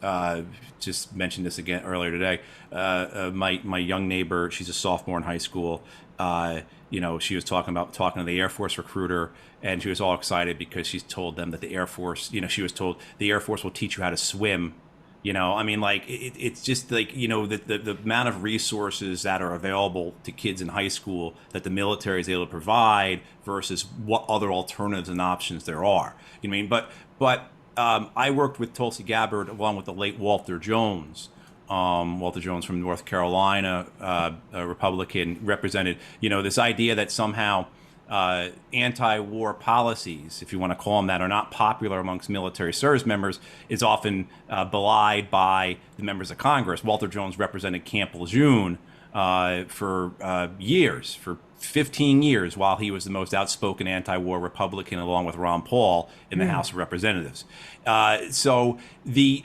just mentioned this again earlier today. My young neighbor, she's a sophomore in high school. She was talking to the Air Force recruiter, and she was all excited because she's told them that the Air Force, she was told the Air Force will teach you how to swim. It's just like, the amount of resources that are available to kids in high school that the military is able to provide versus what other alternatives and options there are. But I worked with Tulsi Gabbard along with the late Walter Jones. Walter Jones from North Carolina, a Republican, represented, this idea that somehow anti-war policies, if you want to call them that, are not popular amongst military service members is often belied by the members of Congress. Walter Jones represented Camp Lejeune for years, for 15 years, while he was the most outspoken anti-war Republican, along with Ron Paul in the House of Representatives. So the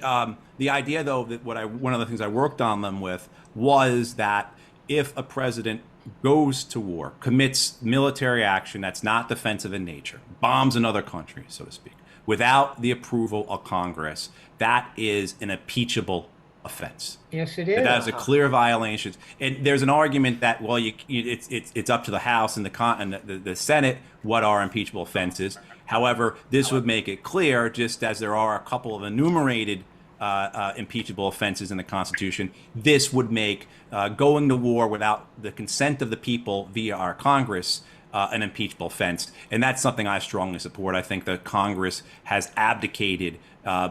idea, though, that one of the things I worked on them with was that if a president goes to war, commits military action that's not defensive in nature, bombs another country, so to speak, without the approval of Congress, that is an impeachable offense. Yes, it is. That is a clear violation. And there's an argument that, well, it's up to the House and the Senate what are impeachable offenses. However, this would make it clear, just as there are a couple of enumerated impeachable offenses in the Constitution, this would make going to war without the consent of the people via our Congress an impeachable offense. And that's something I strongly support. I think that Congress has abdicated,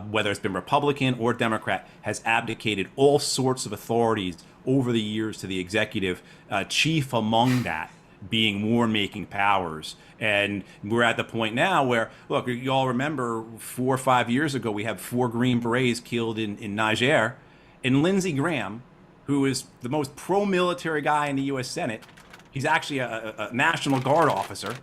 whether it's been Republican or Democrat, has abdicated all sorts of authorities over the years to the executive, chief among that being war-making powers. And we're at the point now where, look, you all remember 4 or 5 years ago, we had 4 Green Berets killed in Niger. And Lindsey Graham, who is the most pro-military guy in the U.S. Senate, he's actually a National Guard officer.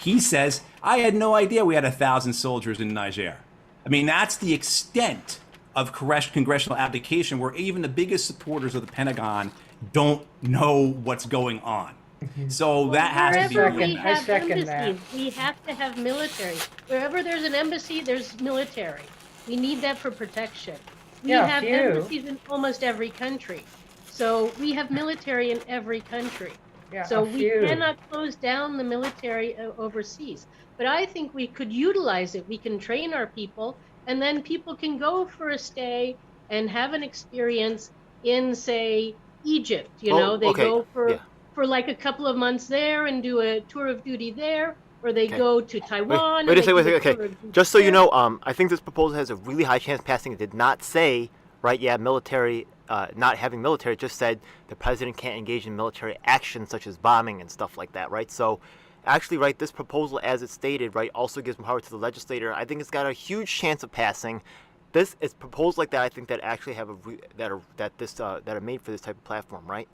He says, I had no idea we had 1,000 soldiers in Niger. I mean, that's the extent of congressional abdication, where even the biggest supporters of the Pentagon don't know what's going on. So that has to be Wherever we I have second that. embassies, we have to have military. Wherever there's an embassy, there's military. We need that for protection. We Yeah, have few. embassies in almost every country. So we have military in every country. Yeah, So a we few. cannot close down the military overseas. But I think we could utilize it. We can train our people, and then people can go for a stay and have an experience in, say, Egypt. They go for like a couple of months there and do a tour of duty there, or they go to Taiwan. Wait a second. Okay. Okay. Just so you know, I think this proposal has a really high chance of passing. It did not say, right, military, not having military. It just said the president can't engage in military action such as bombing and stuff like that, right? So actually, right, this proposal, as it's stated, right, also gives power to the legislator. I think it's got a huge chance of passing. This is proposed like that. I think that actually have that are made for this type of platform, right?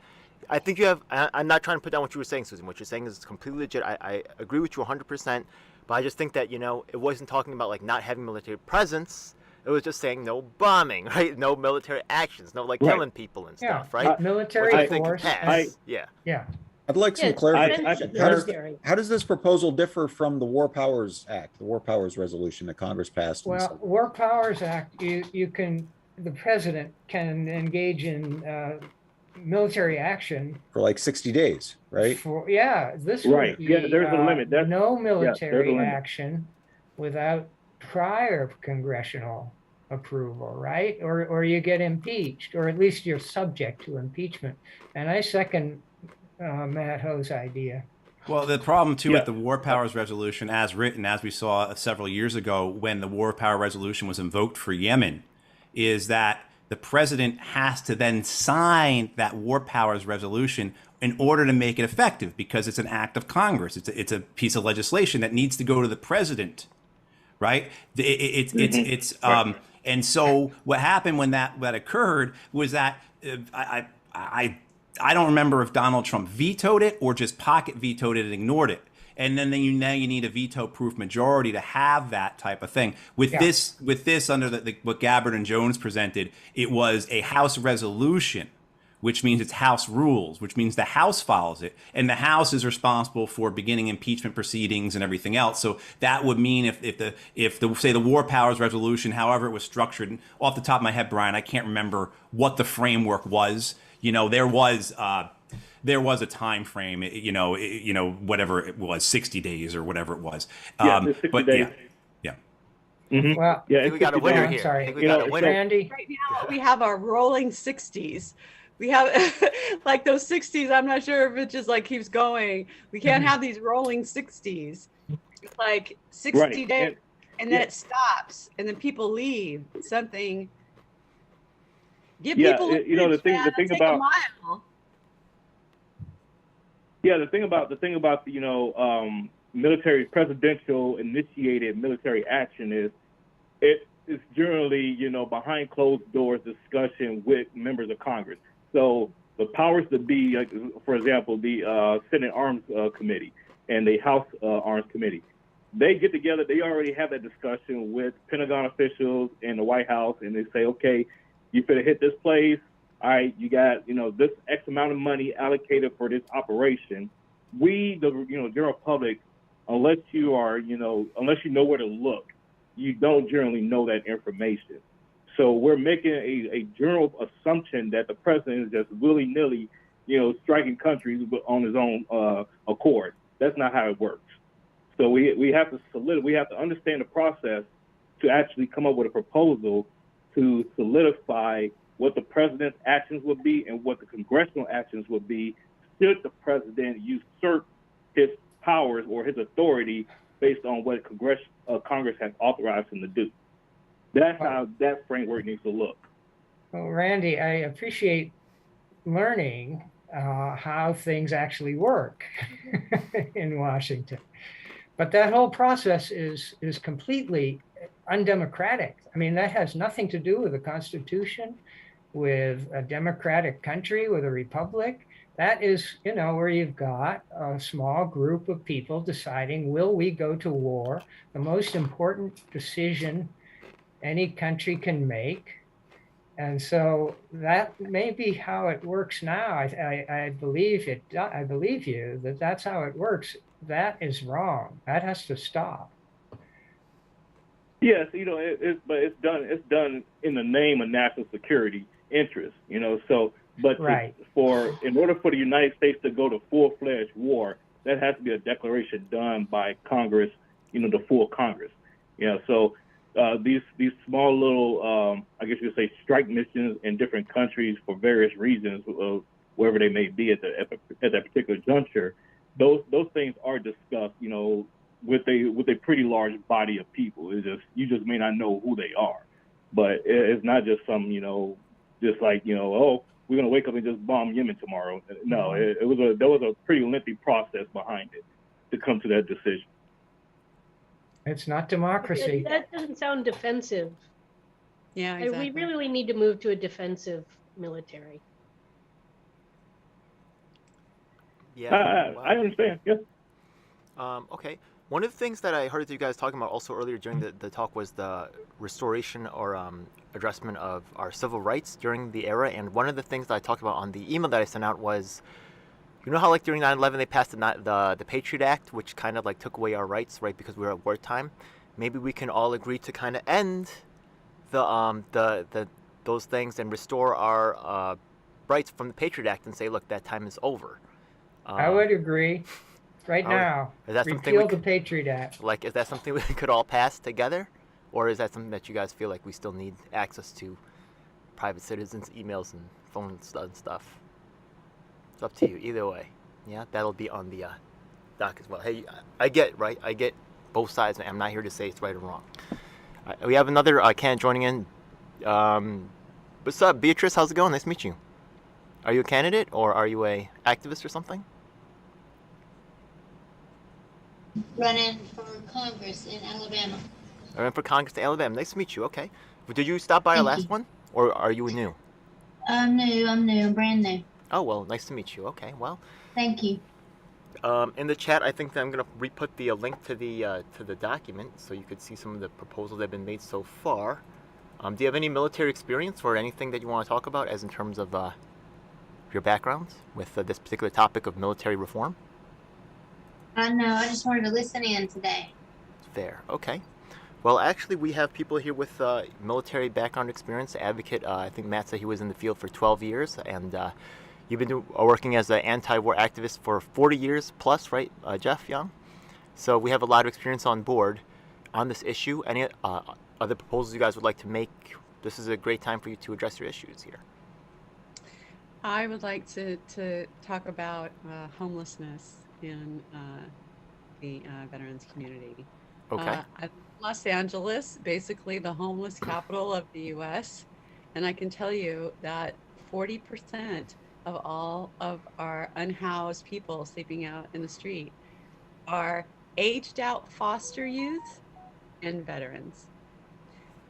I think you have. I'm not trying to put down what you were saying, Susan. What you're saying is completely legit. I agree with you 100%. But I just think that it wasn't talking about like not having military presence. It was just saying no bombing, right? No military actions, no killing people and stuff, right? Military Which I think force. could pass. Yeah. I'd like Yeah, some it's clarification. defense military. How does this proposal differ from the War Powers Act, the War Powers Resolution that Congress passed? Well, War Powers Act, the president can engage in military action for like 60 days, right? this Right. would be Yeah, there's a limit. no There's a military limit. action without prior congressional approval, right? Or you get impeached, or at least you're subject to impeachment. And I second Matt Ho's idea. Well, the problem too Yeah. with the War Powers Resolution, as written, as we saw several years ago when the War Power Resolution was invoked for Yemen, is that the president has to then sign that War Powers Resolution in order to make it effective, because it's an act of Congress. It's a piece of legislation that needs to go to the president, right? And so what happened when that occurred was that I don't remember if Donald Trump vetoed it or just pocket vetoed it and ignored it. And then now you need a veto-proof majority to have that type of thing. With this under what Gabbard and Jones presented, it was a House resolution, which means it's House rules, which means the House follows it, and the House is responsible for beginning impeachment proceedings and everything else. So that would mean if the War Powers Resolution, however it was structured, and off the top of my head, Brian, I can't remember what the framework was. There was a time frame, whatever it was, 60 days or whatever it was. 60 days. Yeah. Mm-hmm. Well, Yeah, I think we got a winner I'm here. sorry. I think we got a winner. Randy, Right now, we have our rolling 60s. We have like those 60s. I'm not sure if it just like keeps going. We can't have these rolling 60s. It's like 60 Right. days, and then it stops, and then people leave. Something. Give people. The thing take about a mile. Yeah, the thing about military presidential initiated military action is it's generally behind closed doors discussion with members of Congress. So the powers that be, like, for example, the Senate Arms Committee and the House Arms Committee, they get together. They already have that discussion with Pentagon officials and the White House, and they say, okay, you finna hit this place. All right, you got this X amount of money allocated for this operation. We, the general public, unless you know where to look, you don't generally know that information. So we're making a general assumption that the president is just willy-nilly, striking countries on his own accord. That's not how it works. So we have to understand the process to actually come up with a proposal to solidify what the president's actions would be and what the congressional actions would be should the president usurp his powers or his authority based on what Congress has authorized him to do. That's how that framework needs to look. well, Randy, I appreciate learning how things actually work in Washington. But that whole process is completely undemocratic. I mean, that has nothing to do with the Constitution, with a democratic country, with a republic. That is, where you've got a small group of people deciding, will we go to war? The most important decision any country can make. And so that may be how it works now. I believe it. I believe you that that's how it works. That is wrong. That has to stop. Yes, but it's done in the name of national security interest. So, but Right. In order for the United States to go to full-fledged war, that has to be a declaration done by Congress. The full Congress. So these small little, I guess you could say, strike missions in different countries for various reasons, wherever they may be at that particular juncture. Those things are discussed, with a pretty large body of people. It's just you just may not know who they are, but it's not just some just like oh, we're gonna wake up and just bomb Yemen tomorrow. No, there was a pretty lengthy process behind it to come to that decision. It's not democracy. That doesn't sound defensive. Yeah, exactly. We really need to move to a defensive military. Yeah. I understand. Yeah. Okay. One of the things that I heard you guys talking about also earlier during the talk was the restoration or addressment of our civil rights during the era. And one of the things that I talked about on the email that I sent out was, You know how like during 9/11 they passed the Patriot Act, which kind of like took away our rights, right? Because we were at wartime. Maybe we can all agree to kind of end the those things and restore our rights from the Patriot Act and say, look, that time is over. I would agree. Right now, is that something we repeal the could, Patriot Act. like, is that something we could all pass together, or is that something that you guys feel like we still need access to private citizens' emails and phone and stuff? It's up to you. Either way, yeah, that'll be on the doc as well. Hey, I get both sides. I'm not here to say it's right or wrong. We have another candidate joining in. What's up, Beatrice? How's it going? Nice to meet you. Are you a candidate or are you a activist or something? Running for Congress in Alabama. Running for Congress in Alabama. Nice to meet you. Okay. Did you stop by our last one, or are you new? I'm new. I'm brand new. Oh well, nice to meet you. Okay. Well. Thank you. In the chat, I think that I'm gonna re-put the link to the document so you could see some of the proposals that have been made so far. Do you have any military experience or anything that you want to talk about as in terms of your backgrounds with this particular topic of military reform? No, I just wanted to listen in today. Fair. Okay. Well, actually, we have people here with military background experience. Advocate, I think Matt said he was in the field for 12 years, and you've been working as an anti-war activist for 40 years plus, right, Jeff Young? So we have a lot of experience on board on this issue. Any other proposals you guys would like to make? This is a great time for you to address your issues here. I would like to talk about homelessness in the veterans community. Okay. Los Angeles, basically the homeless capital of the U.S., and I can tell you that 40% of all of our unhoused people sleeping out in the street are aged out foster youth and veterans.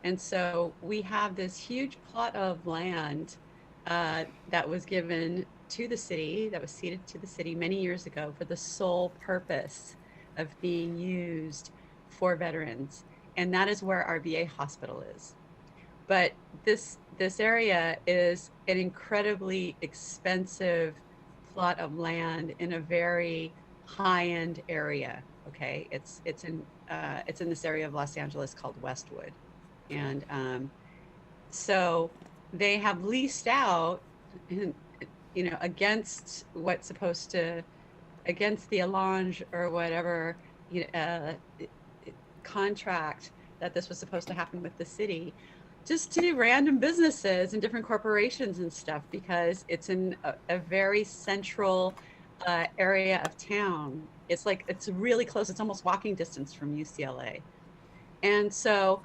And so we have this huge plot of land that was given to the city, that was ceded to the city many years ago for the sole purpose of being used for veterans. And that is where our VA hospital is. But this area is an incredibly expensive plot of land in a very high-end area. Okay, it's in this area of Los Angeles called Westwood, and so they have leased out, against what's supposed to, against the Allonge or whatever contract that this was supposed to happen with the city, just to random businesses and different corporations and stuff, because it's in a very central area of town. It's really close. It's almost walking distance from UCLA. And so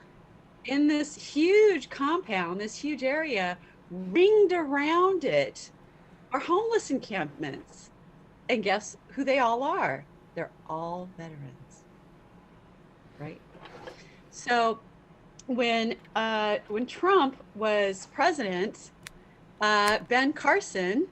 in this huge compound, this huge area, ringed around it are homeless encampments. And guess who they all are? They're all veterans, right? So when Trump was president, Ben Carson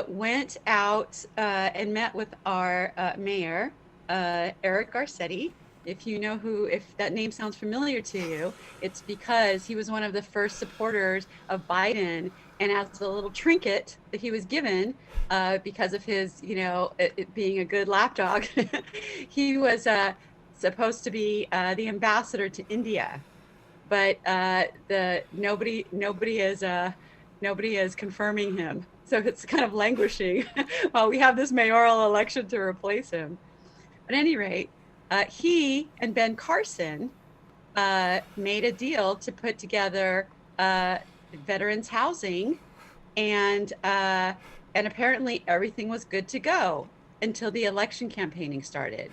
went out and met with our mayor, Eric Garcetti. If that name sounds familiar to you, it's because he was one of the first supporters of Biden, and as a little trinket that he was given because of his, it being a good lapdog, he was supposed to be the ambassador to India, but nobody is confirming him. So it's kind of languishing while we have this mayoral election to replace him. At any rate, he and Ben Carson made a deal to put together veterans housing, and apparently everything was good to go until the election campaigning started,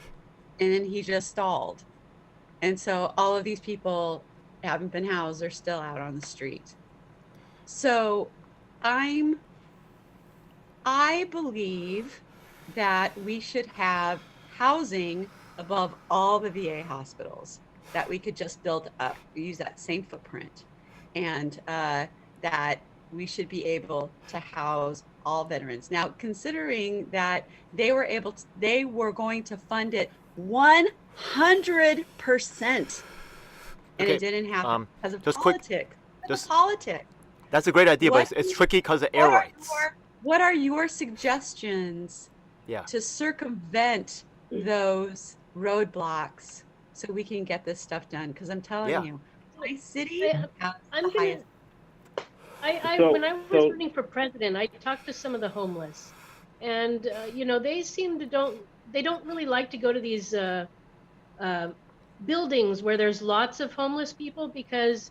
and then he just stalled. And so all of these people haven't been housed, they're still out on the street. So I believe that we should have housing above all the VA hospitals, that we could just build up, use that same footprint, and that we should be able to house all veterans. Now, considering that they were going to fund it 100%, and it didn't happen because of politics. That's a great idea, but it's tricky because of air rights. what are your suggestions Yeah. to circumvent those roadblocks so we can get this stuff done? Because I'm telling Yeah. you, my city has I'm the gonna. highest. When I was running for president, I talked to some of the homeless, and you know, they don't really like to go to these uh, buildings where there's lots of homeless people because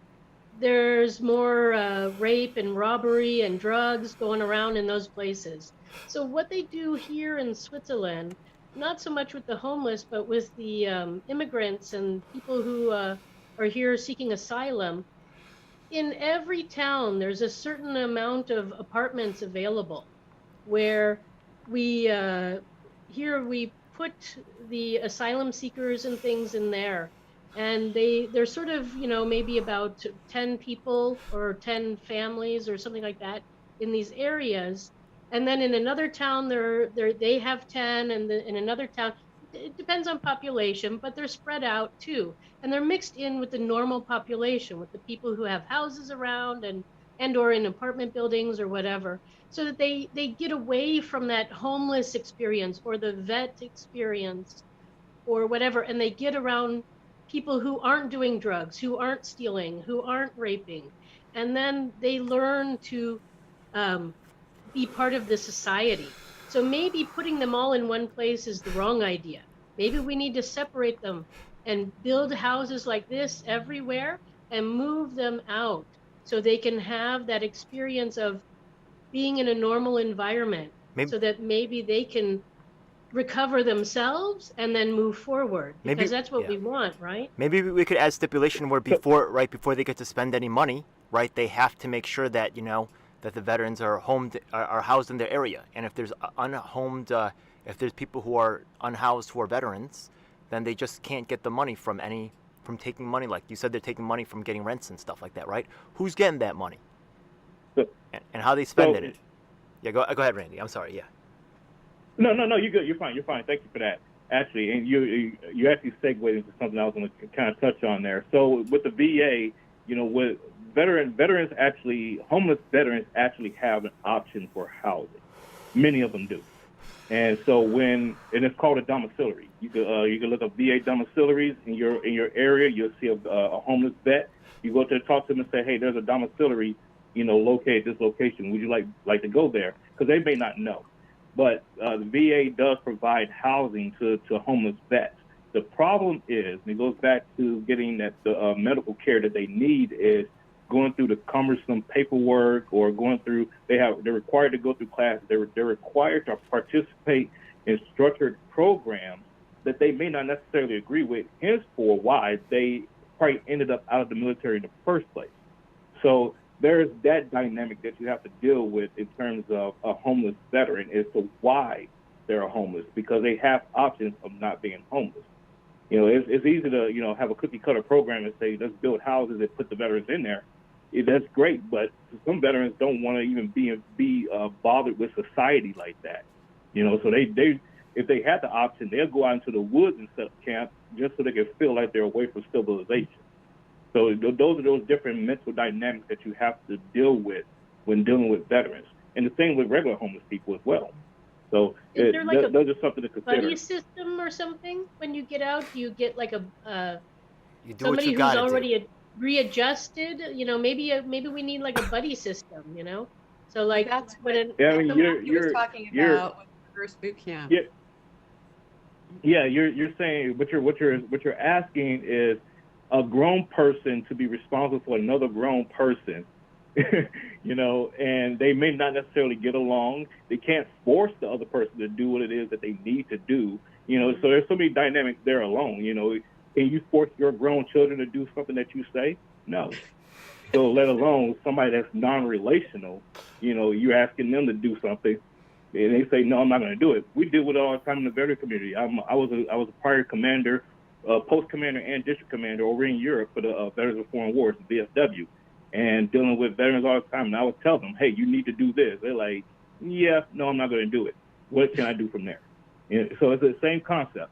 there's more rape and robbery and drugs going around in those places. So what they do here in Switzerland, not so much with the homeless, but with the immigrants and people who are here seeking asylum, in every town, there's a certain amount of apartments available where we here we put the asylum seekers and things in there, and they're sort of, you know, maybe about 10 people or 10 families or something like that in these areas, and then in another town they have 10, and in another town it depends on population, but they're spread out too, and they're mixed in with the normal population, with the people who have houses around and or in apartment buildings or whatever, so that they get away from that homeless experience or the vet experience or whatever, and they get around people who aren't doing drugs, who aren't stealing, who aren't raping, and then they learn to um, be part of the society. So maybe putting them all in one place is the wrong idea. Maybe we need to separate them and build houses like this everywhere and move them out so they can have that experience of being in a normal environment, Maybe so that maybe they can recover themselves and then move forward, maybe because that's what yeah. we want, right? Maybe we could add stipulation where before they get to spend any money, right, they have to make sure that, you know, that the veterans are are housed in their area. And if there's unhomed, if there's people who are unhoused who are veterans, then they just can't get the money from taking money. Like you said, they're taking money from getting rents and stuff like that, right? Who's getting that money? So- And how they spending it? Yeah, go ahead, Randy. I'm sorry. Yeah. No, you're good. You're fine. Thank you for that. Actually, and you actually segued into something I was going to kind of touch on there. So with the VA, you know, with veterans actually, homeless veterans actually have an option for housing. Many of them do. And so and it's called a domiciliary. You can look up VA domiciliaries in your area. You'll see a homeless vet. You go to talk to them and say, hey, there's a domiciliary, you know, located at this location. Would you like to go there? Because they may not know. But the VA does provide housing to homeless vets. The problem is, and it goes back to getting the medical care that they need, is going through the cumbersome paperwork or going through. They're required to go through classes. They're required to participate in structured programs that they may not necessarily agree with. Hence, for why they probably ended up out of the military in the first place. So there's that dynamic that you have to deal with in terms of a homeless veteran as to why they're homeless, because they have options of not being homeless. You know, it's easy to, you know, have a cookie cutter program and say, let's build houses and put the veterans in there. That's great, but some veterans don't want to even be bothered with society like that. You know, so they if they had the option, they'll go out into the woods and set up camp just so they can feel like they're away from civilization. So those are those different mental dynamics that you have to deal with when dealing with veterans, and the same with regular homeless people as well. So Is there like those are something to consider. buddy system or something when you get out? Do you get like You do what somebody you who's gotta already readjusted? You know, maybe we need like a buddy system. You know, so like That's when what Yeah, I mean, he was talking about with the first boot camp. Yeah, you're saying what you're asking is a grown person to be responsible for another grown person, you know, and they may not necessarily get along. They can't force the other person to do what it is that they need to do, you know. So there's so many dynamics there alone, you know. Can you force your grown children to do something that you say? No. So let alone somebody that's non-relational, you know, you're asking them to do something, and they say, no, I'm not going to do it. We deal with it all the time in the veteran community. I was a prior commander, post commander and district commander over in Europe for the Veterans of Foreign Wars, VFW, and dealing with veterans all the time. And I would tell them, hey, you need to do this. They're like, yeah, no, I'm not going to do it. What can I do from there? So it's the same concept.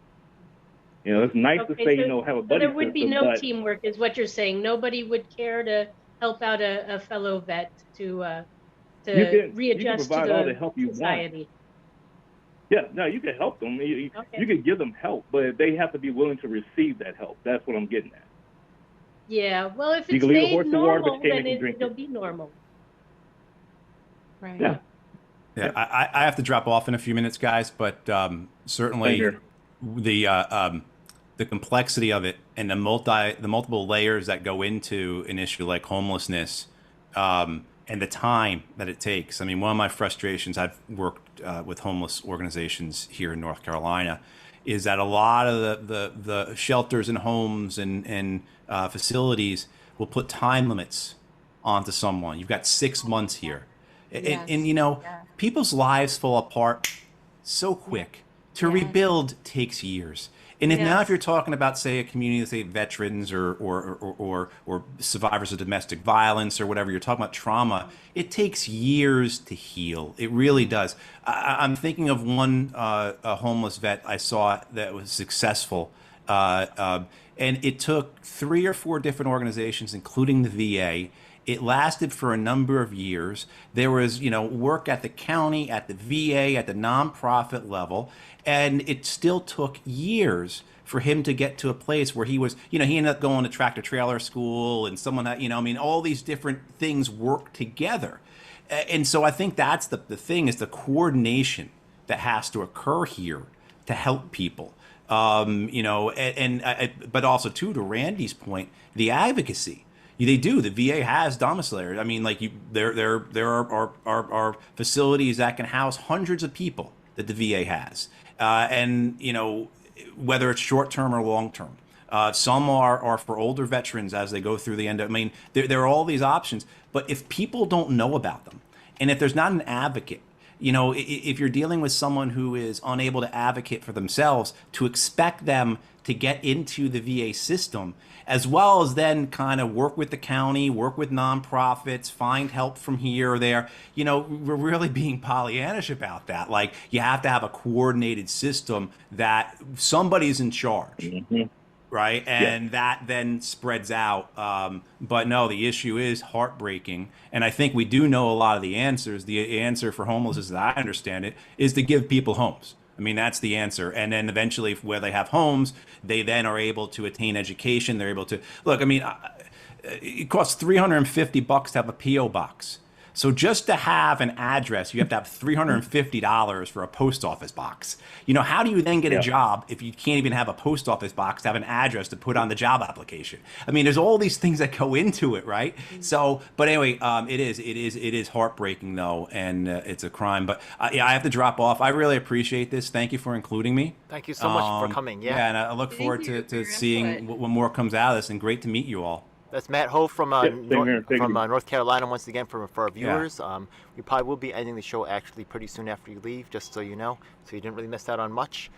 You know, it's nice to say, you know, have a buddy there would be system, no but teamwork, is what you're saying. Nobody would care to help out a fellow vet to to can readjust provide to all the the help you want. society. Yeah, no, you can help them. You Okay. can give them help, but they have to be willing to receive that help. That's what I'm getting at. Yeah, well, if You it's can lead a made horse to water, but normal, you can't then make him drink it'll it. be normal. Right. Yeah. Yeah, I have to drop off in a few minutes, guys, but Same certainly here. the complexity of it and the multiple layers that go into an issue like homelessness, and the time that it takes. I mean, one of my frustrations, I've worked with homeless organizations here in North Carolina, is that a lot of the shelters and homes and facilities will put time limits onto someone. You've got 6 months here. Yes. And you know, Yeah. people's lives fall apart so quick. To Yes. rebuild takes years. And if now Yes. if you're talking about, say, a community, say veterans or survivors of domestic violence or whatever, you're talking about trauma, it takes years to heal. It really does. I'm thinking of one a homeless vet I saw that was successful. And it took 3 or 4 different organizations, including the VA. It lasted for a number of years. There was, work at the county, at the VA, at the nonprofit level, and it still took years for him to get to a place where he was, he ended up going to tractor trailer school, and someone had, all these different things work together. And so I think that's the thing, is the coordination that has to occur here to help people. But also too, to Randy's point, the advocacy. They do. The VA has domiciliary. I mean, there are facilities that can house hundreds of people that the VA has, and whether it's short term or long term. Some are for older veterans as they go through the end. I mean, there are all these options. But if people don't know about them, and if there's not an advocate, if you're dealing with someone who is unable to advocate for themselves, to expect them to get into the VA system, as well as then kind of work with the county, work with nonprofits, find help from here or there, we're really being Pollyannish about that. Like, you have to have a coordinated system that somebody's in charge. Mm-hmm. Right. And that then spreads out. But no, the issue is heartbreaking. And I think we do know a lot of the answers. The answer for homelessness, as I understand it, is to give people homes. I mean, that's the answer. And then eventually, where they have homes, they then are able to attain education. They're able to look. I mean, it costs $350 to have a P.O. box. So just to have an address, you have to have $350 for a post office box. How do you then get a job if you can't even have a post office box to have an address to put on the job application? I mean, there's all these things that go into it, right? So, but anyway, it is heartbreaking though, and it's a crime. But I have to drop off. I really appreciate this. Thank you for incling me. Thank you so much for coming. Yeah. And I look forward to seeing what more comes out of this. And great to meet you all. That's Matt Ho from North Carolina once again for our viewers. Yeah. We probably will be ending the show actually pretty soon after you leave, just so you know, so you didn't really miss out on much.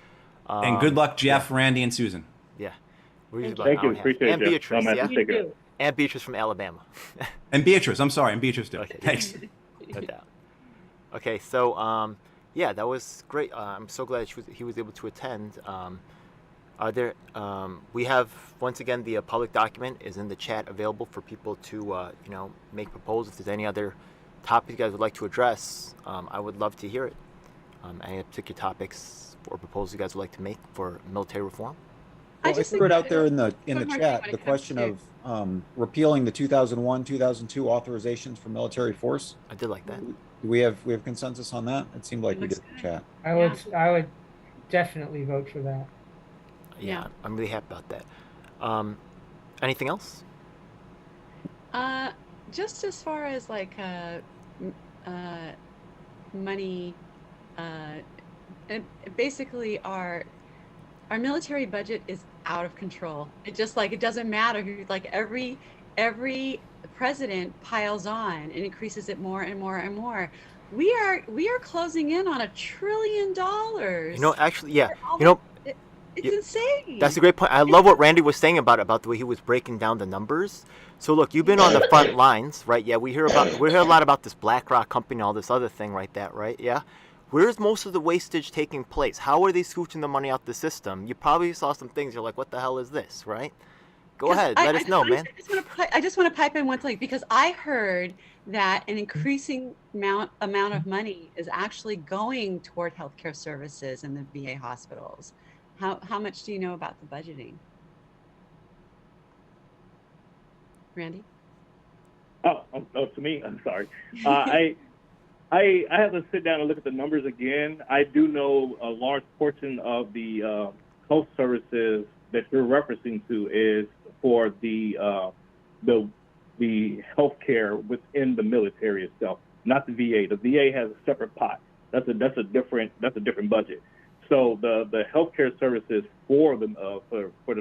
And good luck, Jeff, Randy, and Susan. Yeah. Thank you. Appreciate it. And Beatrice, yeah. And Beatrice from Alabama. And Beatrice, I'm sorry, and Beatrice too. Okay. Thanks. No doubt. Okay, so that was great. I'm so glad he was able to attend. We have, once again, the public document is in the chat, available for people to, make proposals. If there's any other topics you guys would like to address, I would love to hear it. Any particular topics or proposals you guys would like to make for military reform? Well, I threw it out there in the chat, the question of repealing the 2001, 2002 authorizations for military force. I did like that. Do we have consensus on that? It seemed like we did in the chat. I would definitely vote for that. Yeah, I'm really happy about that. Anything else? Just as far as like money, and basically our military budget is out of control. It doesn't matter who, like every president piles on and increases it more and more and more. We are closing in on $1 trillion. Actually, yeah. It's insane. That's a great point. I love what Randy was saying about the way he was breaking down the numbers. So look, you've been on the front lines, right? Yeah, we hear a lot about this BlackRock company and all this other thing, right? Yeah. Where's most of the wastage taking place? How are they scooching the money out the system? You probably saw some things. You're like, what the hell is this, right? Go ahead, let us know, man. I just want to I just want to pipe in one thing because I heard that an increasing amount of money is actually going toward healthcare services in the VA hospitals. How much do you know about the budgeting, Randy? Oh, to me, I'm sorry. I have to sit down and look at the numbers again. I do know a large portion of the health services that you're referencing to is for the healthcare within the military itself, not the VA. The VA has a separate pot. That's a different budget. So the healthcare services for the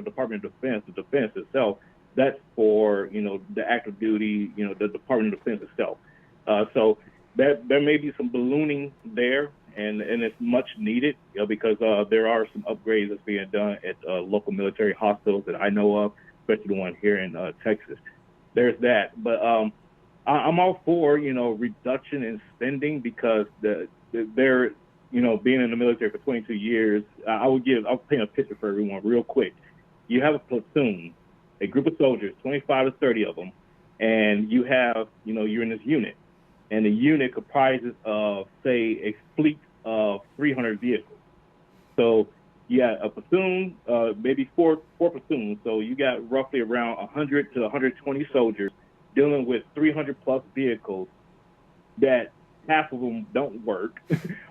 Department of Defense, the defense itself, that's for the active duty, the Department of Defense itself. So there may be some ballooning there, and it's much needed because there are some upgrades that's being done at local military hospitals that I know of, especially the one here in Texas. There's that, but I'm all for reduction in spending because they're being in the military for 22 years. I'll paint a picture for everyone real quick. You have a platoon, a group of soldiers, 25 to 30 of them, and you have you're in this unit. And the unit comprises of, say, a fleet of 300 vehicles. So you got a platoon, maybe four platoons. So you got roughly around 100 to 120 soldiers dealing with 300 plus vehicles that half of them don't work,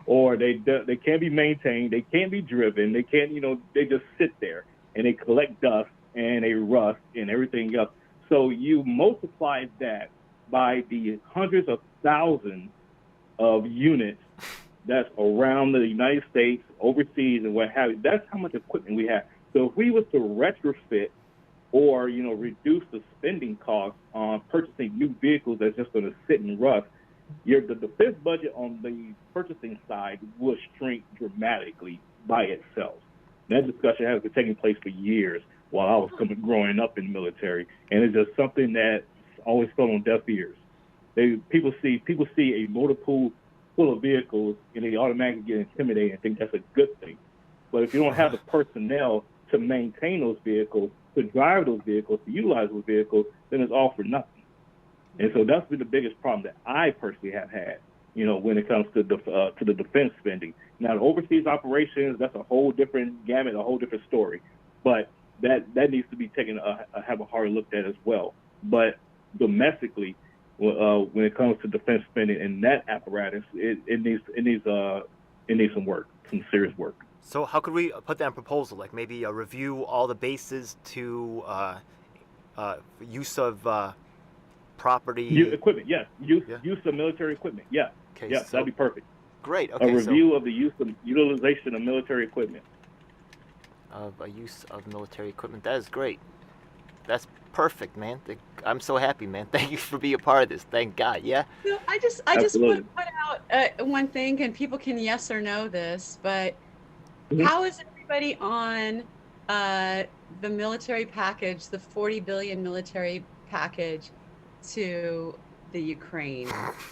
or they can't be maintained, they can't be driven, they can't they just sit there and they collect dust and they rust and everything else. So you multiply that by the hundreds of thousands of units that's around the United States, overseas, and what have you. That's how much equipment we have. So if we was to retrofit or reduce the spending costs on purchasing new vehicles that's just going to sit and rust, the defense budget on the purchasing side will shrink dramatically by itself. That discussion has been taking place for years while I was growing up in the military, and it's just something that always fell on deaf ears. People see a motor pool full of vehicles and they automatically get intimidated and think that's a good thing. But if you don't have the personnel to maintain those vehicles, to drive those vehicles, to utilize those vehicles, then it's all for nothing. And so that's been the biggest problem that I personally have had, when it comes to the defense spending. Now, the overseas operations, that's a whole different gamut, a whole different story. But that needs to be taken have a hard look at as well. But domestically, when it comes to defense spending and that apparatus, it needs some work, some serious work. So how could we put that in proposal? Like maybe review all the bases to use of property equipment, yes. Use of military equipment, yeah. Okay, yeah, so, that'd be perfect. Great. Okay, a review of the utilization of military equipment. Of a use of military equipment. That is great. That's perfect, man. I'm so happy, man. Thank you for being a part of this. Thank God. Yeah. So I just want to put out one thing, and people can yes or no this, but how is everybody on the military package, the $40 billion military package to the Ukraine?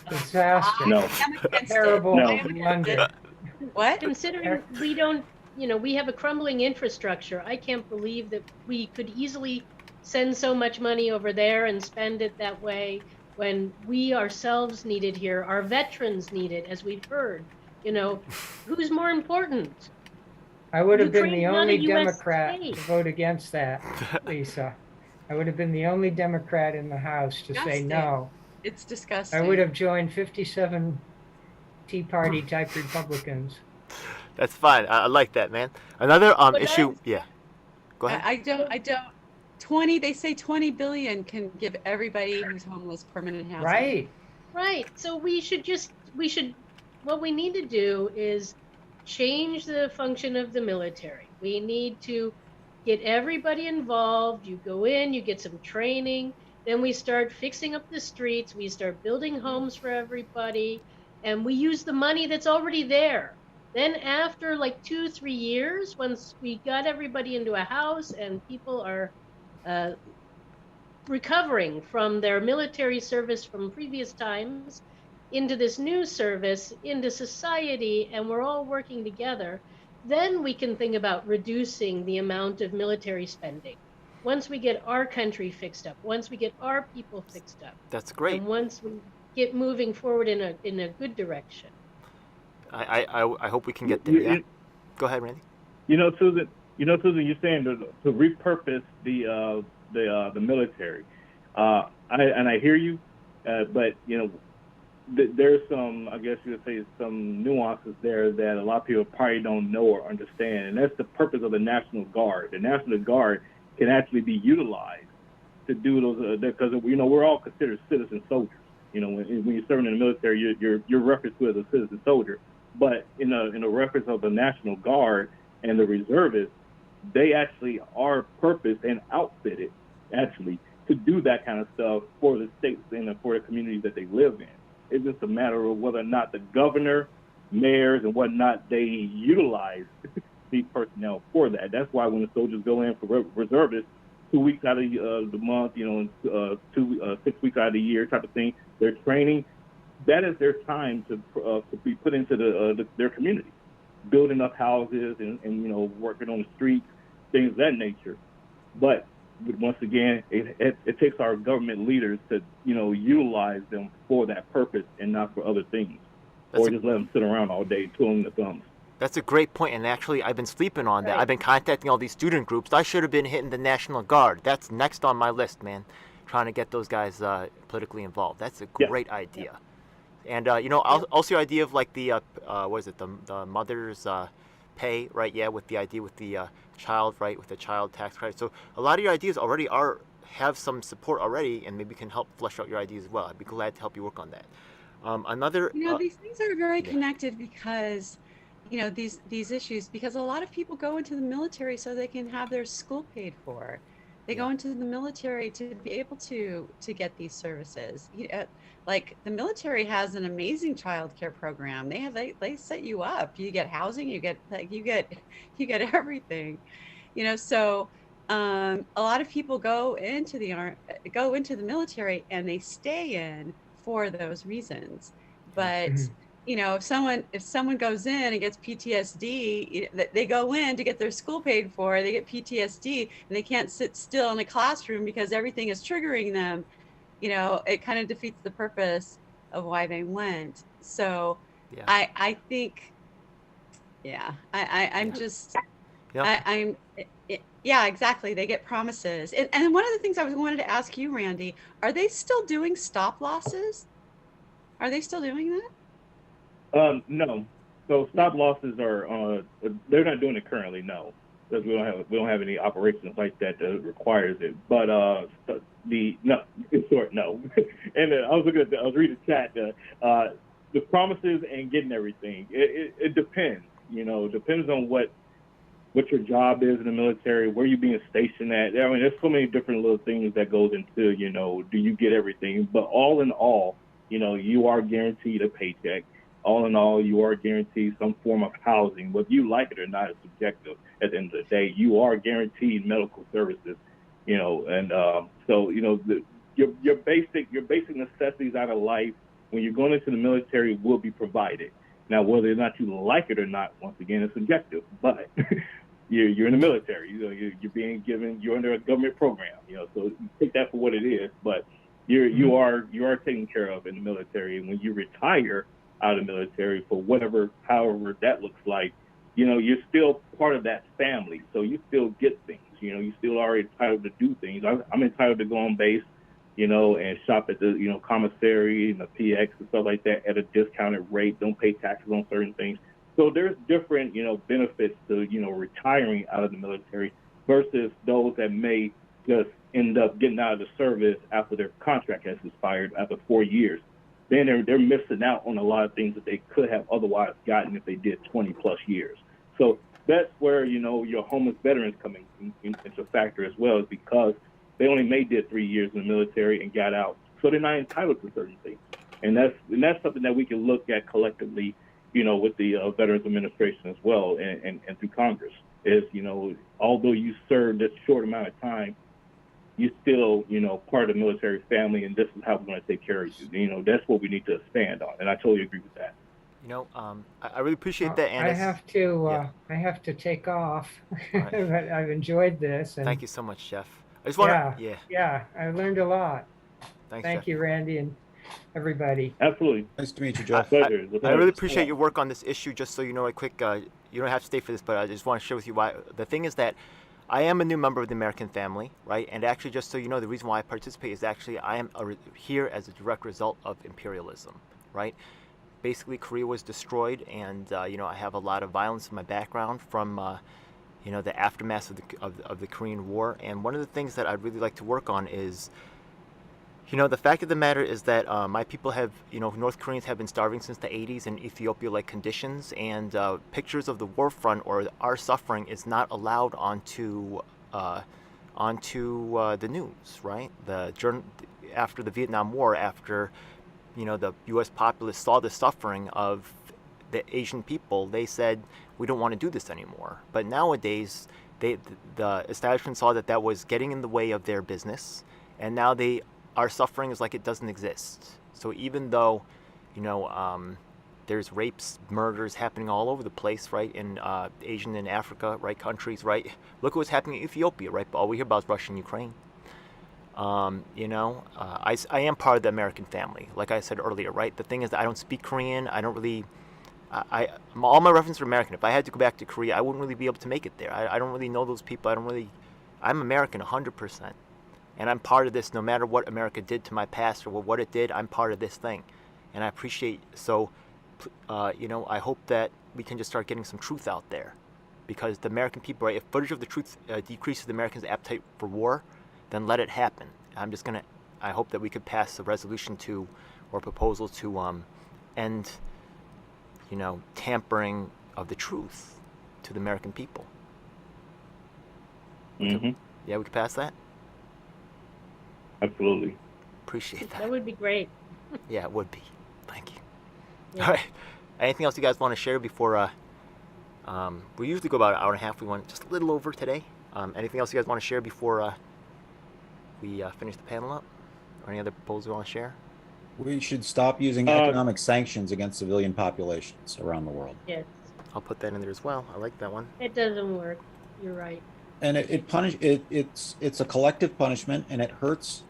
Disaster. No. Terrible. No. London. What? Considering we don't, we have a crumbling infrastructure, I can't believe that we could easily send so much money over there and spend it that way when we ourselves need it here. Our veterans need it, as we've heard. Who's more important? I would have been the Ukraine's not a only US Democrat state. to vote against that, Lisa. I would have been the only Democrat in the House to say Disgusting. No. It's disgusting. I would have joined 57 Tea Party type Republicans. That's fine. I like that, man. Another But issue. Yeah. Go ahead. I don't. They say 20 billion can give everybody who's homeless permanent housing. Right. Right. So what we need to do is change the function of the military. We need to get everybody involved. You go in, you get some training, then we start fixing up the streets, we start building homes for everybody, and we use the money that's already there. Then after like 2-3 years, once we got everybody into a house and people are recovering from their military service from previous times into this new service, into society, and we're all working together, then we can think about reducing the amount of military spending. once we get our country fixed up, once we get our people fixed up, That's great. and once we get moving forward in a good direction. I hope we can get there. Yeah. Go ahead, Randy. Susan, you're saying to repurpose the military. I hear you, but there's some, I guess you would say, some nuances there that a lot of people probably don't know or understand, and that's the purpose of the National Guard. The National Guard can actually be utilized to do those, because we're all considered citizen soldiers. When you're serving in the military, you're referenced to as a citizen soldier. But in a reference of the National Guard and the reservists, they actually are purposed and outfitted actually to do that kind of stuff for the states and for the communities that they live in. It's just a matter of whether or not the governor, mayors, and whatnot, they utilize these personnel for that. That's why when the soldiers go in for reservists, 2 weeks out of the month, 6 weeks out of the year type of thing, they're training. That is their time to be put into their community, building up houses and working on the streets, things of that nature. But once again, it takes our government leaders to utilize them for that purpose and not for other things, or just let them sit around all day twiddling the thumbs. That's a great point, and actually I've been sleeping on that. I've been contacting all these student groups. I should have been hitting the National Guard. That's next on my list, man, trying to get those guys politically involved. That's a great idea. And also your idea of like the the mother's pay, right? Yeah, with the idea with the child, right, with the child tax credit. So a lot of your ideas already have some support already, and maybe we can help flesh out your ideas as well. I'd be glad to help you work on that. These things are very connected because these issues, because a lot of people go into the military so they can have their school paid for. They go into the military to be able to get these services. Like the military has an amazing child care program. They set you up. You get housing. You get everything. So a lot of people go into the military and they stay in for those reasons. But if someone goes in and gets PTSD, they go in to get their school paid for, they get PTSD, and they can't sit still in a classroom because everything is triggering them. It kind of defeats the purpose of why they went. So I think, exactly. They get promises. And one of the things I wanted to ask you, Randy, are they still doing stop losses? Are they still doing that? No. So stop losses are they're not doing it currently, no, because we don't have any operations like that requires it. But no, in short, no. And I was reading the chat. The promises and getting everything. It depends. Depends on what your job is in the military, where you're being stationed at. I mean, there's so many different little things that goes into do you get everything? But all in all, you are guaranteed a paycheck. All in all, you are guaranteed some form of housing. Whether you like it or not is subjective. At the end of the day, you are guaranteed medical services. So your basic necessities out of life when you're going into the military will be provided. Now, whether or not you like it or not, once again, is subjective. But you're in the military. You're being given. You're under a government program. So take that for what it is. But you are taken care of in the military. And when you retire out of the military for however that looks like, you're still part of that family. So you still get things. You still are entitled to do things. I'm entitled to go on base, and shop at the commissary and the PX and stuff like that at a discounted rate. Don't pay taxes on certain things. So there's different benefits to retiring out of the military versus those that may just end up getting out of the service after their contract has expired after 4 years. Then they're missing out on a lot of things that they could have otherwise gotten if they did 20 plus years. So that's where your homeless veterans coming into factor as well, is because they only did 3 years in the military and got out, so they're not entitled to certain things. And that's something that we can look at collectively, with the Veterans Administration as well, and through Congress. Is although you served this short amount of time, you're still, part of the military family, and this is how we're going to take care of you. That's what we need to expand on, and I totally agree with that. I really appreciate that, Anna. I have to take off, but I've enjoyed this. And thank you so much, Jeff. I just want Yeah, to, yeah. yeah, I learned a lot. Thanks, Thank Jeff. you, Randy, and everybody. Absolutely. Nice to meet you, I, Jeff. I, Pleasure. It's a I pleasure. really appreciate your work on this issue. Just so you know, a quick, you don't have to stay for this, but I just want to share with you why. The thing is that I am a new member of the American family, right? And actually, just so you know, the reason why I participate is actually I am here as a direct result of imperialism, right? Basically, Korea was destroyed, and I have a lot of violence in my background from the aftermath of the Korean War. And one of the things that I'd really like to work on is, the fact of the matter is that my people have, North Koreans have been starving since the 80s in Ethiopia-like conditions, and pictures of the war front or our suffering is not allowed onto the news, right? After the Vietnam War, after the U.S. populace saw the suffering of the Asian people, they said we don't want to do this anymore. But nowadays, the establishment saw that was getting in the way of their business, and now our suffering is like it doesn't exist. So even though, there's rapes, murders happening all over the place, right, in Asian and Africa, right, countries, right. Look at what's happening in Ethiopia, right. But all we hear about is Russia and Ukraine. I am part of the American family, like I said earlier, right? The thing is that I don't speak Korean. I don't really. All my references are American. If I had to go back to Korea, I wouldn't really be able to make it there. I don't really know those people. I'm American 100%. And I'm part of this no matter what America did to my past or what it did. I'm part of this thing. And I appreciate, I hope that we can just start getting some truth out there. Because the American people, right, if footage of the truth decreases the Americans' appetite for war, then let it happen. I hope that we could pass a resolution or proposal to end, tampering of the truth to the American people. Mm-hmm. Yeah, we could pass that? Absolutely. Appreciate that. That would be great. Yeah, it would be. Thank you. Yeah. All right. Anything else you guys want to share before? We usually go about an hour and a half. We went just a little over today. Anything else you guys want to share before we finish the panel up? Or any other proposals you want to share? We should stop using economic sanctions against civilian populations around the world. Yes. I'll put that in there as well. I like that one. It doesn't work. You're right. And it's a collective punishment, and it hurts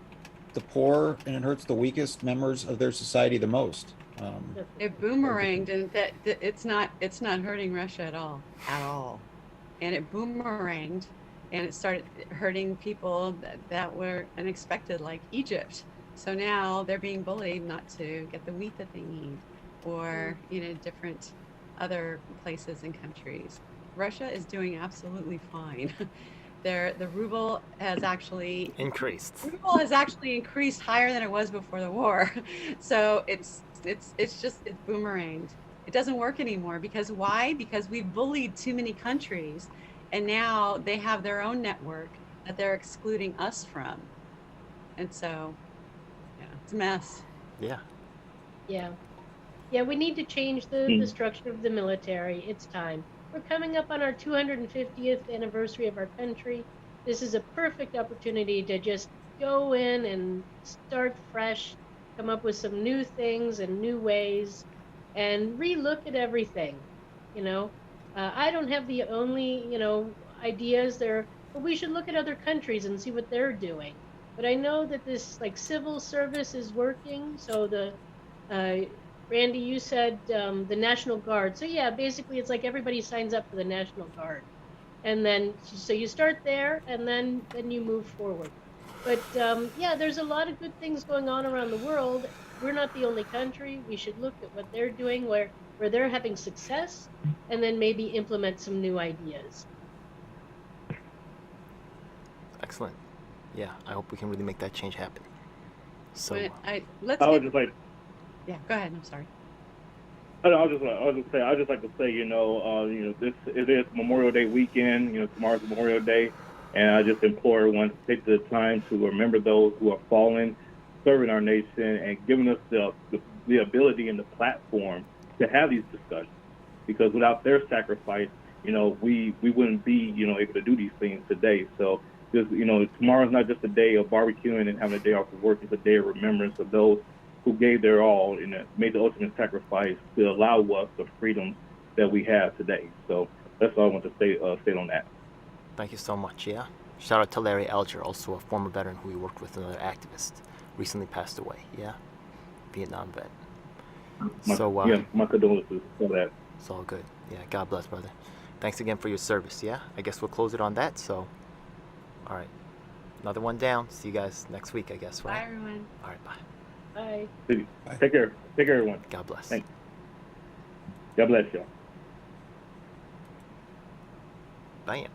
the poor and it hurts the weakest members of their society the most. It boomeranged, and that it's not hurting Russia at all, and it boomeranged, and it started hurting people that were unexpected, like Egypt. So now they're being bullied not to get the wheat that they need, or different other places and countries. Russia is doing absolutely fine. The ruble has actually increased. Ruble has actually increased higher than it was before the war. So it's boomeranged. It doesn't work anymore because why? Because we bullied too many countries, and now they have their own network that they're excluding us from. And so, yeah, it's a mess. Yeah. Yeah. Yeah, we need to change the structure of the military. It's time. We're coming up on our 250th anniversary of our country. This is a perfect opportunity to just go in and start fresh, come up with some new things and new ways, and relook at everything. I don't have the only, ideas there, but we should look at other countries and see what they're doing. But I know that this civil service is working. So Randy, you said the National Guard. So yeah, basically it's like everybody signs up for the National Guard. And then, so you start there and then you move forward. But yeah, there's a lot of good things going on around the world. We're not the only country. We should look at what they're doing, where they're having success, and then maybe implement some new ideas. Excellent. Yeah, I hope we can really make that change happen. So I would just like. Yeah, go ahead. I'm sorry. I'll just like to say, this it is Memorial Day weekend. Tomorrow's Memorial Day, and I just implore everyone to take the time to remember those who are fallen, serving our nation, and giving us the ability and the platform to have these discussions. Because without their sacrifice, we wouldn't be, able to do these things today. So just, tomorrow's not just a day of barbecuing and having a day off of work. It's a day of remembrance of those who gave their all and made the ultimate sacrifice to allow us the freedoms that we have today. So that's all I want to say on that. Thank you so much. Yeah, Shout out to Larry Alger, also a former veteran who we worked with, another activist, recently passed away. Yeah, Vietnam vet. My condolences for that. It's all good. Yeah, God bless, brother. Thanks again for your service. Yeah, I guess we'll close it on that. So, all right, another one down. See you guys next week, I guess, right? Bye, everyone. All right, bye. Bye. Take care. Take care, everyone. God bless. Thanks. God bless y'all. Bam.